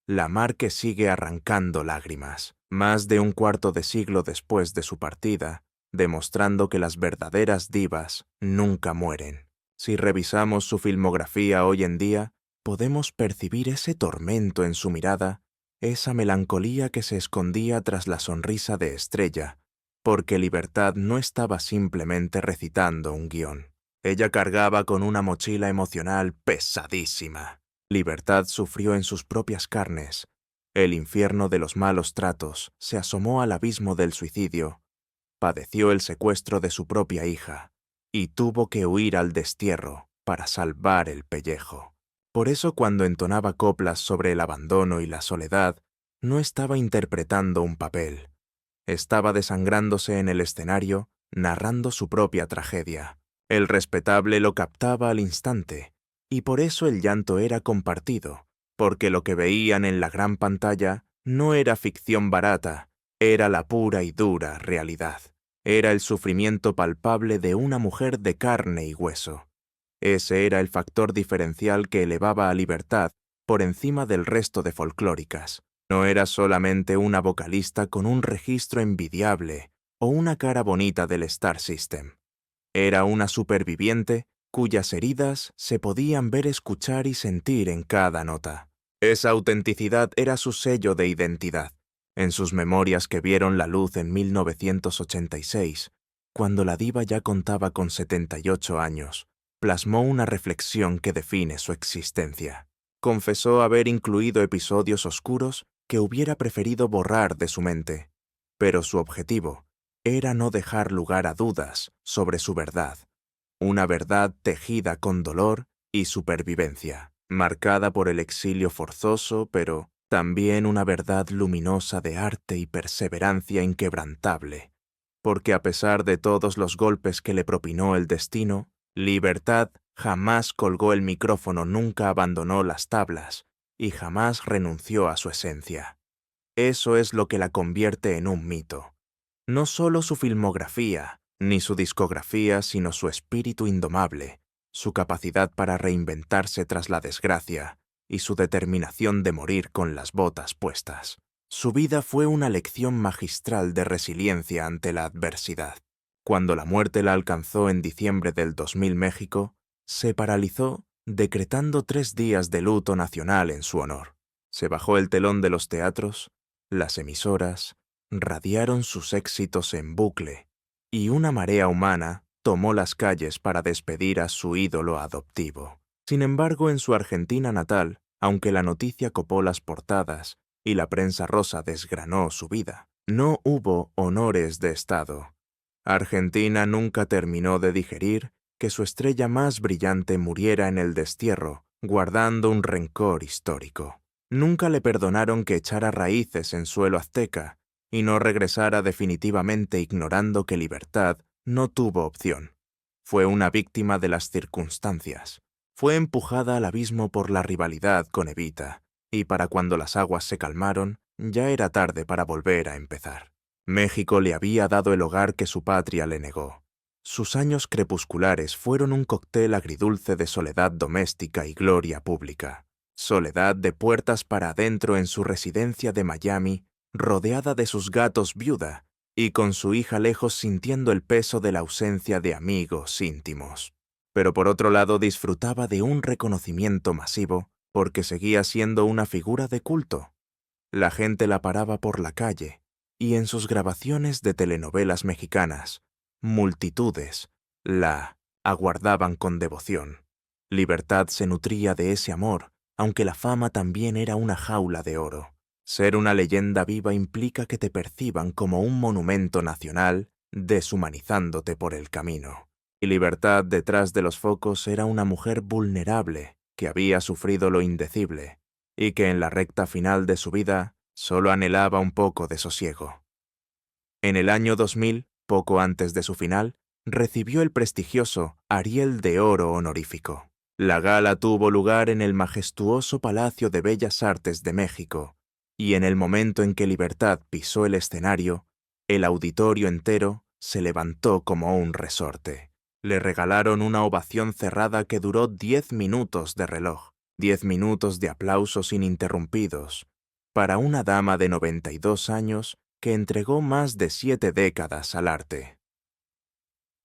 La mar que sigue arrancando lágrimas, más de un cuarto de siglo después de su partida, demostrando que las verdaderas divas nunca mueren. Si revisamos su filmografía hoy en día, podemos percibir ese tormento en su mirada, esa melancolía que se escondía tras la sonrisa de Estrella, porque Libertad no estaba simplemente recitando un guión. Ella cargaba con una mochila emocional pesadísima. Libertad sufrió en sus propias carnes. El infierno de los malos tratos se asomó al abismo del suicidio. Padeció el secuestro de su propia hija y tuvo que huir al destierro para salvar el pellejo. Por eso cuando entonaba coplas sobre el abandono y la soledad, no estaba interpretando un papel. Estaba desangrándose en el escenario, narrando su propia tragedia. El respetable lo captaba al instante, y por eso el llanto era compartido, porque lo que veían en la gran pantalla no era ficción barata, era la pura y dura realidad. Era el sufrimiento palpable de una mujer de carne y hueso. Ese era el factor diferencial que elevaba a Libertad por encima del resto de folclóricas. No era solamente una vocalista con un registro envidiable o una cara bonita del Star System. Era una superviviente cuyas heridas se podían ver, escuchar y sentir en cada nota. Esa autenticidad era su sello de identidad. En sus memorias que vieron la luz en 1986, cuando la diva ya contaba con 78 años, plasmó una reflexión que define su existencia. Confesó haber incluido episodios oscuros que hubiera preferido borrar de su mente, pero su objetivo era no dejar lugar a dudas sobre su verdad, una verdad tejida con dolor y supervivencia, marcada por el exilio forzoso, pero también una verdad luminosa de arte y perseverancia inquebrantable, porque a pesar de todos los golpes que le propinó el destino, Libertad jamás colgó el micrófono, nunca abandonó las tablas y jamás renunció a su esencia. Eso es lo que la convierte en un mito. No solo su filmografía, ni su discografía, sino su espíritu indomable, su capacidad para reinventarse tras la desgracia y su determinación de morir con las botas puestas. Su vida fue una lección magistral de resiliencia ante la adversidad. Cuando la muerte la alcanzó en diciembre del 2000 México, se paralizó, decretando 3 días de luto nacional en su honor. Se bajó el telón de los teatros, las emisoras radiaron sus éxitos en bucle, y una marea humana tomó las calles para despedir a su ídolo adoptivo. Sin embargo, en su Argentina natal, aunque la noticia copó las portadas y la prensa rosa desgranó su vida, no hubo honores de Estado. Argentina nunca terminó de digerir que su estrella más brillante muriera en el destierro, guardando un rencor histórico. Nunca le perdonaron que echara raíces en suelo azteca y no regresara definitivamente, ignorando que Libertad no tuvo opción. Fue una víctima de las circunstancias. Fue empujada al abismo por la rivalidad con Evita, y para cuando las aguas se calmaron, ya era tarde para volver a empezar. México le había dado el hogar que su patria le negó. Sus años crepusculares fueron un cóctel agridulce de soledad doméstica y gloria pública. Soledad de puertas para adentro en su residencia de Miami, rodeada de sus gatos viuda, y con su hija lejos sintiendo el peso de la ausencia de amigos íntimos. Pero por otro lado disfrutaba de un reconocimiento masivo porque seguía siendo una figura de culto. La gente la paraba por la calle, y en sus grabaciones de telenovelas mexicanas, multitudes la aguardaban con devoción. Libertad se nutría de ese amor, aunque la fama también era una jaula de oro. Ser una leyenda viva implica que te perciban como un monumento nacional, deshumanizándote por el camino. Y Libertad, detrás de los focos, era una mujer vulnerable que había sufrido lo indecible y que en la recta final de su vida solo anhelaba un poco de sosiego. En el año 2000, poco antes de su final, recibió el prestigioso Ariel de Oro honorífico. La gala tuvo lugar en el majestuoso Palacio de Bellas Artes de México, y en el momento en que Libertad pisó el escenario, el auditorio entero se levantó como un resorte. Le regalaron una ovación cerrada que duró 10 minutos de reloj, 10 minutos de aplausos ininterrumpidos, para una dama de 92 años que entregó más de 7 décadas al arte.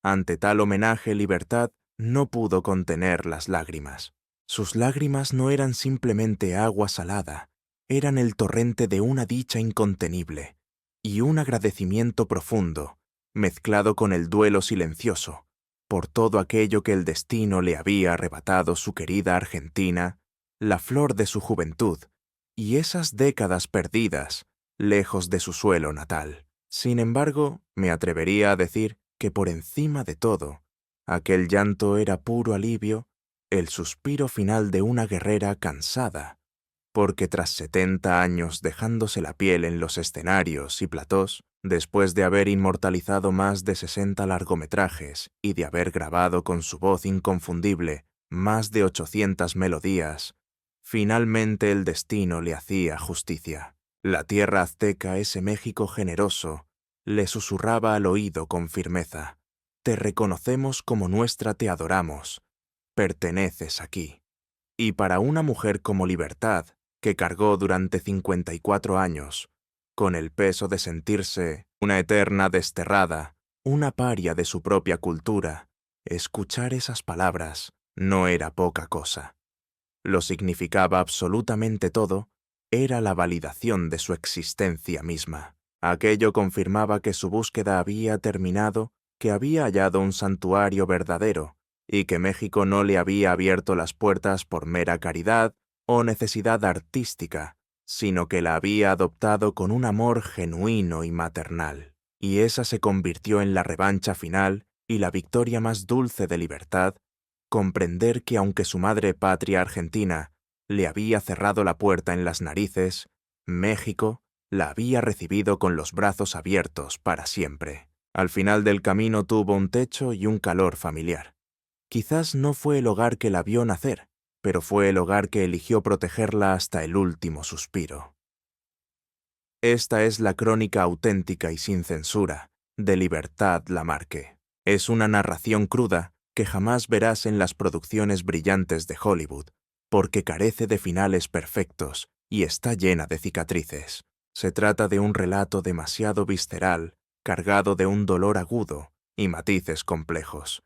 Ante tal homenaje, Libertad no pudo contener las lágrimas. Sus lágrimas no eran simplemente agua salada, eran el torrente de una dicha incontenible y un agradecimiento profundo, mezclado con el duelo silencioso, por todo aquello que el destino le había arrebatado su querida Argentina, la flor de su juventud, y esas décadas perdidas, lejos de su suelo natal. Sin embargo, me atrevería a decir que por encima de todo, aquel llanto era puro alivio, el suspiro final de una guerrera cansada, porque tras 70 años dejándose la piel en los escenarios y platós, después de haber inmortalizado más de 60 largometrajes y de haber grabado con su voz inconfundible más de 800 melodías, finalmente el destino le hacía justicia. La tierra azteca, ese México generoso, le susurraba al oído con firmeza: «Te reconocemos como nuestra, te adoramos. Perteneces aquí». Y para una mujer como Libertad, que cargó durante 54 años, con el peso de sentirse una eterna desterrada, una paria de su propia cultura, escuchar esas palabras no era poca cosa. Lo significaba absolutamente todo, era la validación de su existencia misma. Aquello confirmaba que su búsqueda había terminado, que había hallado un santuario verdadero, y que México no le había abierto las puertas por mera caridad o necesidad artística, sino que la había adoptado con un amor genuino y maternal. Y esa se convirtió en la revancha final y la victoria más dulce de Libertad, comprender que aunque su madre patria argentina le había cerrado la puerta en las narices, México la había recibido con los brazos abiertos para siempre. Al final del camino tuvo un techo y un calor familiar. Quizás no fue el hogar que la vio nacer, pero fue el hogar que eligió protegerla hasta el último suspiro. Esta es la crónica auténtica y sin censura de Libertad Lamarque. Es una narración cruda que jamás verás en las producciones brillantes de Hollywood, porque carece de finales perfectos y está llena de cicatrices. Se trata de un relato demasiado visceral, cargado de un dolor agudo y matices complejos.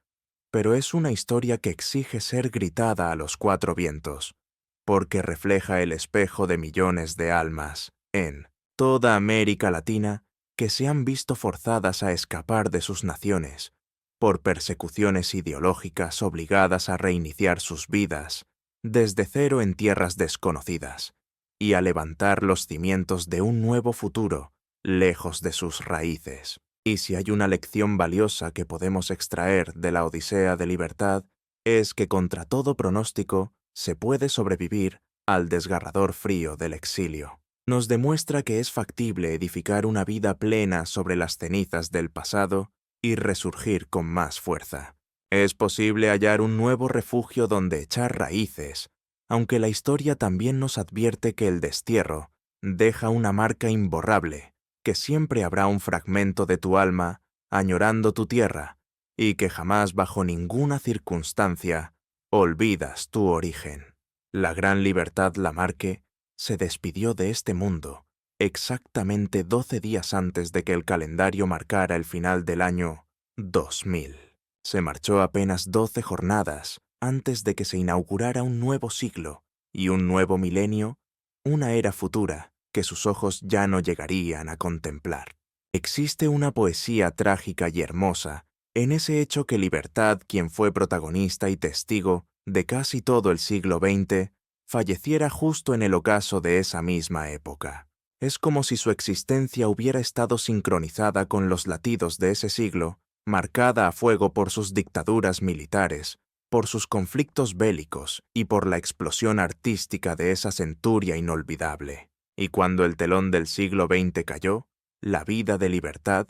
Pero es una historia que exige ser gritada a los 4 vientos, porque refleja el espejo de millones de almas en toda América Latina que se han visto forzadas a escapar de sus naciones, por persecuciones ideológicas obligadas a reiniciar sus vidas desde cero en tierras desconocidas, y a levantar los cimientos de un nuevo futuro lejos de sus raíces. Y si hay una lección valiosa que podemos extraer de la Odisea de Libertad, es que contra todo pronóstico se puede sobrevivir al desgarrador frío del exilio. Nos demuestra que es factible edificar una vida plena sobre las cenizas del pasado y resurgir con más fuerza. Es posible hallar un nuevo refugio donde echar raíces, aunque la historia también nos advierte que el destierro deja una marca imborrable, que siempre habrá un fragmento de tu alma añorando tu tierra y que jamás bajo ninguna circunstancia olvidas tu origen. La gran Libertad Lamarque se despidió de este mundo exactamente 12 días antes de que el calendario marcara el final del año 2000. Se marchó apenas 12 jornadas antes de que se inaugurara un nuevo siglo y un nuevo milenio, una era futura que sus ojos ya no llegarían a contemplar. Existe una poesía trágica y hermosa en ese hecho que Libertad, quien fue protagonista y testigo de casi todo el siglo XX, falleciera justo en el ocaso de esa misma época. Es como si su existencia hubiera estado sincronizada con los latidos de ese siglo, marcada a fuego por sus dictaduras militares, por sus conflictos bélicos y por la explosión artística de esa centuria inolvidable. Y cuando el telón del siglo XX cayó, la vida de Libertad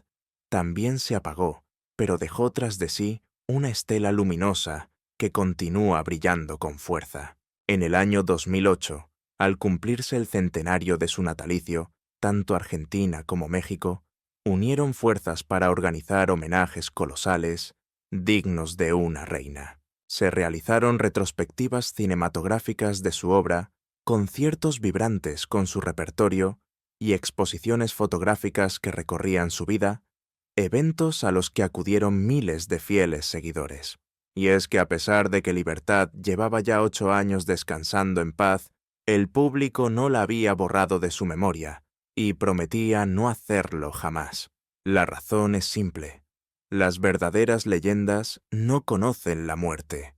también se apagó pero dejó tras de sí una estela luminosa que continúa brillando con fuerza. En el año 2008, al cumplirse el centenario de su natalicio, tanto Argentina como México unieron fuerzas para organizar homenajes colosales dignos de una reina. Se realizaron retrospectivas cinematográficas de su obra, conciertos vibrantes con su repertorio y exposiciones fotográficas que recorrían su vida, eventos a los que acudieron miles de fieles seguidores. Y es que a pesar de que Libertad llevaba ya 8 años descansando en paz, el público no la había borrado de su memoria y prometía no hacerlo jamás. La razón es simple. Las verdaderas leyendas no conocen la muerte.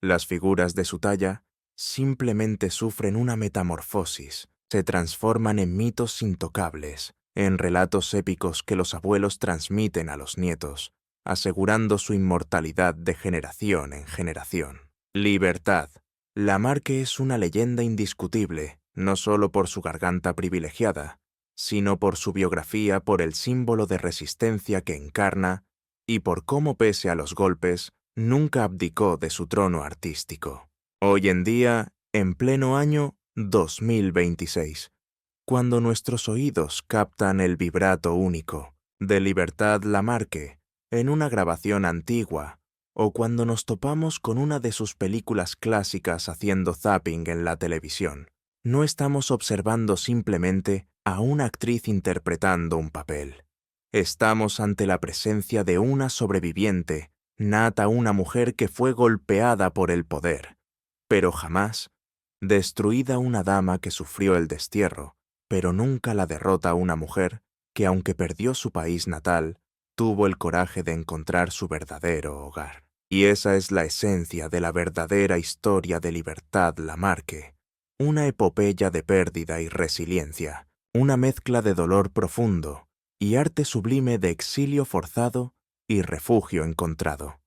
Las figuras de su talla simplemente sufren una metamorfosis, se transforman en mitos intocables, en relatos épicos que los abuelos transmiten a los nietos, asegurando su inmortalidad de generación en generación. Libertad. Lamarque es una leyenda indiscutible, no solo por su garganta privilegiada, sino por su biografía, por el símbolo de resistencia que encarna y por cómo, pese a los golpes, nunca abdicó de su trono artístico. Hoy en día, en pleno año 2026, cuando nuestros oídos captan el vibrato único de Libertad Lamarque en una grabación antigua, o cuando nos topamos con una de sus películas clásicas haciendo zapping en la televisión, no estamos observando simplemente a una actriz interpretando un papel. Estamos ante la presencia de una sobreviviente, nata una mujer que fue golpeada por el poder, pero jamás destruida una dama que sufrió el destierro, pero nunca la derrota una mujer que, aunque perdió su país natal, tuvo el coraje de encontrar su verdadero hogar. Y esa es la esencia de la verdadera historia de Libertad Lamarque, una epopeya de pérdida y resiliencia, una mezcla de dolor profundo y arte sublime de exilio forzado y refugio encontrado.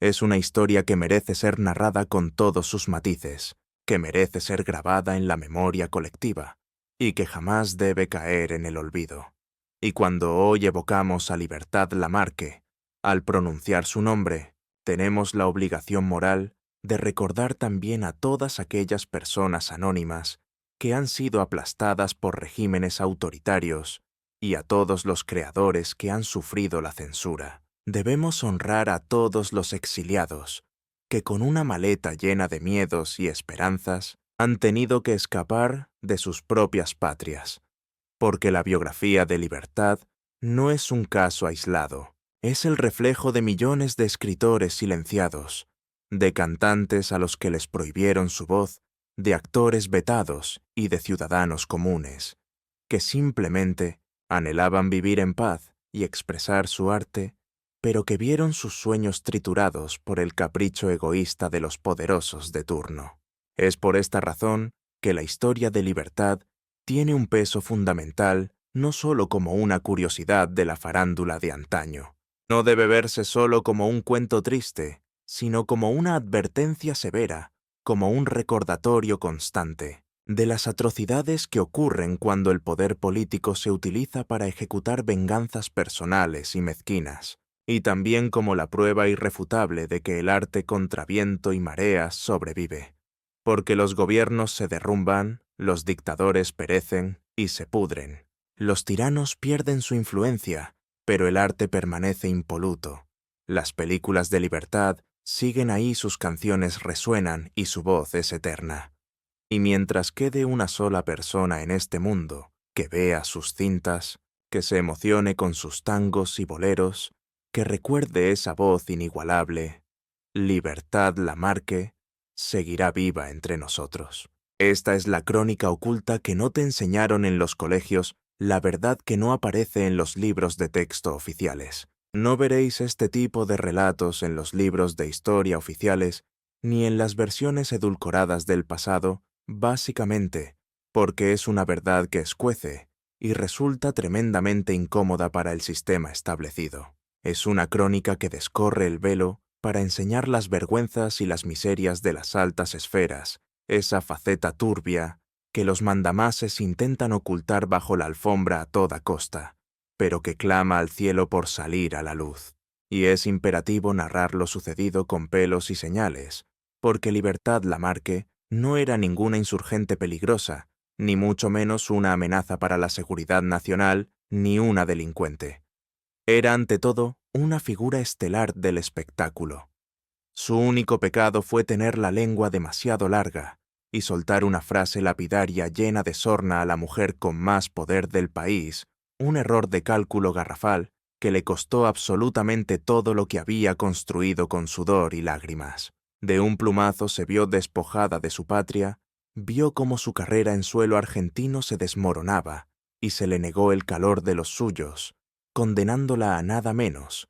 Es una historia que merece ser narrada con todos sus matices, que merece ser grabada en la memoria colectiva y que jamás debe caer en el olvido. Y cuando hoy evocamos a Libertad Lamarque, al pronunciar su nombre, tenemos la obligación moral de recordar también a todas aquellas personas anónimas que han sido aplastadas por regímenes autoritarios y a todos los creadores que han sufrido la censura. Debemos honrar a todos los exiliados que con una maleta llena de miedos y esperanzas han tenido que escapar de sus propias patrias, porque la biografía de Libertad no es un caso aislado, es el reflejo de millones de escritores silenciados, de cantantes a los que les prohibieron su voz, de actores vetados y de ciudadanos comunes, que simplemente anhelaban vivir en paz y expresar su arte, pero que vieron sus sueños triturados por el capricho egoísta de los poderosos de turno. Es por esta razón que la historia de Libertad tiene un peso fundamental no solo como una curiosidad de la farándula de antaño. No debe verse solo como un cuento triste, sino como una advertencia severa, como un recordatorio constante de las atrocidades que ocurren cuando el poder político se utiliza para ejecutar venganzas personales y mezquinas, y también como la prueba irrefutable de que el arte contra viento y mareas sobrevive. Porque los gobiernos se derrumban, los dictadores perecen y se pudren. Los tiranos pierden su influencia, pero el arte permanece impoluto. Las películas de Libertad siguen ahí, sus canciones resuenan y su voz es eterna. Y mientras quede una sola persona en este mundo que vea sus cintas, que se emocione con sus tangos y boleros, que recuerde esa voz inigualable, Libertad Lamarque seguirá viva entre nosotros. Esta es la crónica oculta que no te enseñaron en los colegios, la verdad que no aparece en los libros de texto oficiales. No veréis este tipo de relatos en los libros de historia oficiales, ni en las versiones edulcoradas del pasado, básicamente porque es una verdad que escuece y resulta tremendamente incómoda para el sistema establecido. Es una crónica que descorre el velo para enseñar las vergüenzas y las miserias de las altas esferas, esa faceta turbia que los mandamases intentan ocultar bajo la alfombra a toda costa, pero que clama al cielo por salir a la luz. y es imperativo narrar lo sucedido con pelos y señales, porque Libertad Lamarque no era ninguna insurgente peligrosa, ni mucho menos una amenaza para la seguridad nacional, ni una delincuente. Era ante todo una figura estelar del espectáculo. Su único pecado fue tener la lengua demasiado larga y soltar una frase lapidaria llena de sorna a la mujer con más poder del país, un error de cálculo garrafal que le costó absolutamente todo lo que había construido con sudor y lágrimas. De un plumazo se vio despojada de su patria, vio cómo su carrera en suelo argentino se desmoronaba y se le negó el calor de los suyos, condenándola a nada menos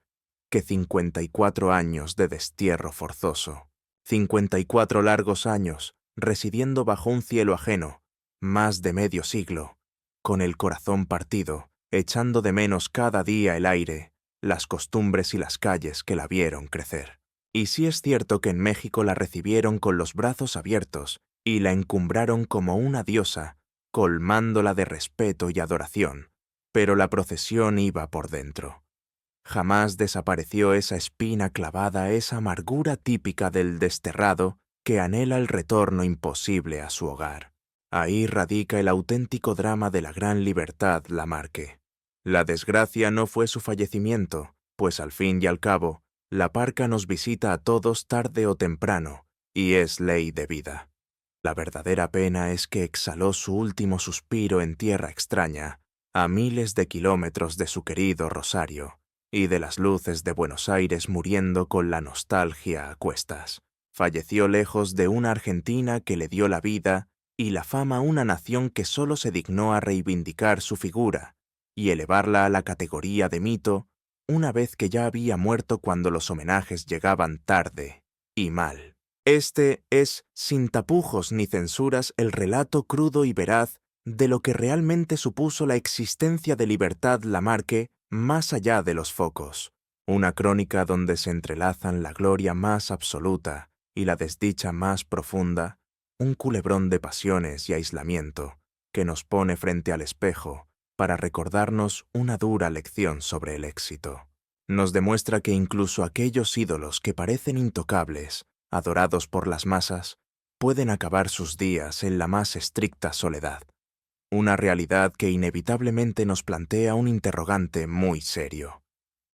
que 54 años de destierro forzoso. 54 largos años, residiendo bajo un cielo ajeno, más de medio siglo, con el corazón partido, echando de menos cada día el aire, las costumbres y las calles que la vieron crecer. Y sí es cierto que en México la recibieron con los brazos abiertos y la encumbraron como una diosa, colmándola de respeto y adoración, pero la procesión iba por dentro. Jamás desapareció esa espina clavada, esa amargura típica del desterrado que anhela el retorno imposible a su hogar. Ahí radica el auténtico drama de la gran Libertad Lamarque. La desgracia no fue su fallecimiento, pues al fin y al cabo, la parca nos visita a todos tarde o temprano, y es ley de vida. La verdadera pena es que exhaló su último suspiro en tierra extraña, a miles de kilómetros de su querido Rosario, y de las luces de Buenos Aires muriendo con la nostalgia a cuestas. Falleció lejos de una Argentina que le dio la vida y la fama a una nación que solo se dignó a reivindicar su figura y elevarla a la categoría de mito una vez que ya había muerto cuando los homenajes llegaban tarde y mal. Este es, sin tapujos ni censuras, el relato crudo y veraz de lo que realmente supuso la existencia de Libertad Lamarque más allá de los focos, una crónica donde se entrelazan la gloria más absoluta y la desdicha más profunda, un culebrón de pasiones y aislamiento que nos pone frente al espejo para recordarnos una dura lección sobre el éxito. Nos demuestra que incluso aquellos ídolos que parecen intocables, adorados por las masas, pueden acabar sus días en la más estricta soledad. Una realidad que inevitablemente nos plantea un interrogante muy serio.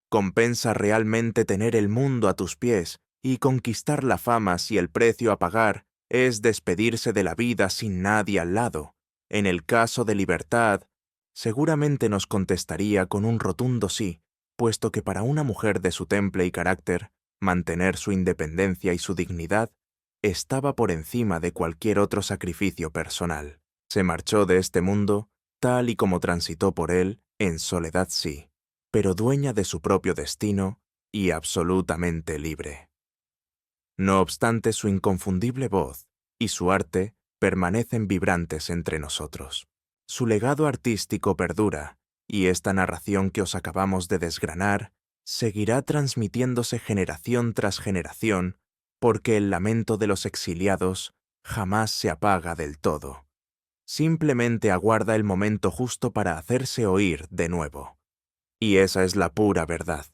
¿Compensa realmente tener el mundo a tus pies y conquistar la fama si el precio a pagar es despedirse de la vida sin nadie al lado? En el caso de Libertad, seguramente nos contestaría con un rotundo sí, puesto que para una mujer de su temple y carácter, mantener su independencia y su dignidad estaba por encima de cualquier otro sacrificio personal. Se marchó de este mundo, tal y como transitó por él, en soledad sí, pero dueña de su propio destino y absolutamente libre. No obstante, su inconfundible voz y su arte permanecen vibrantes entre nosotros. Su legado artístico perdura, y esta narración que os acabamos de desgranar seguirá transmitiéndose generación tras generación, porque el lamento de los exiliados jamás se apaga del todo. Simplemente aguarda el momento justo para hacerse oír de nuevo. Y esa es la pura verdad.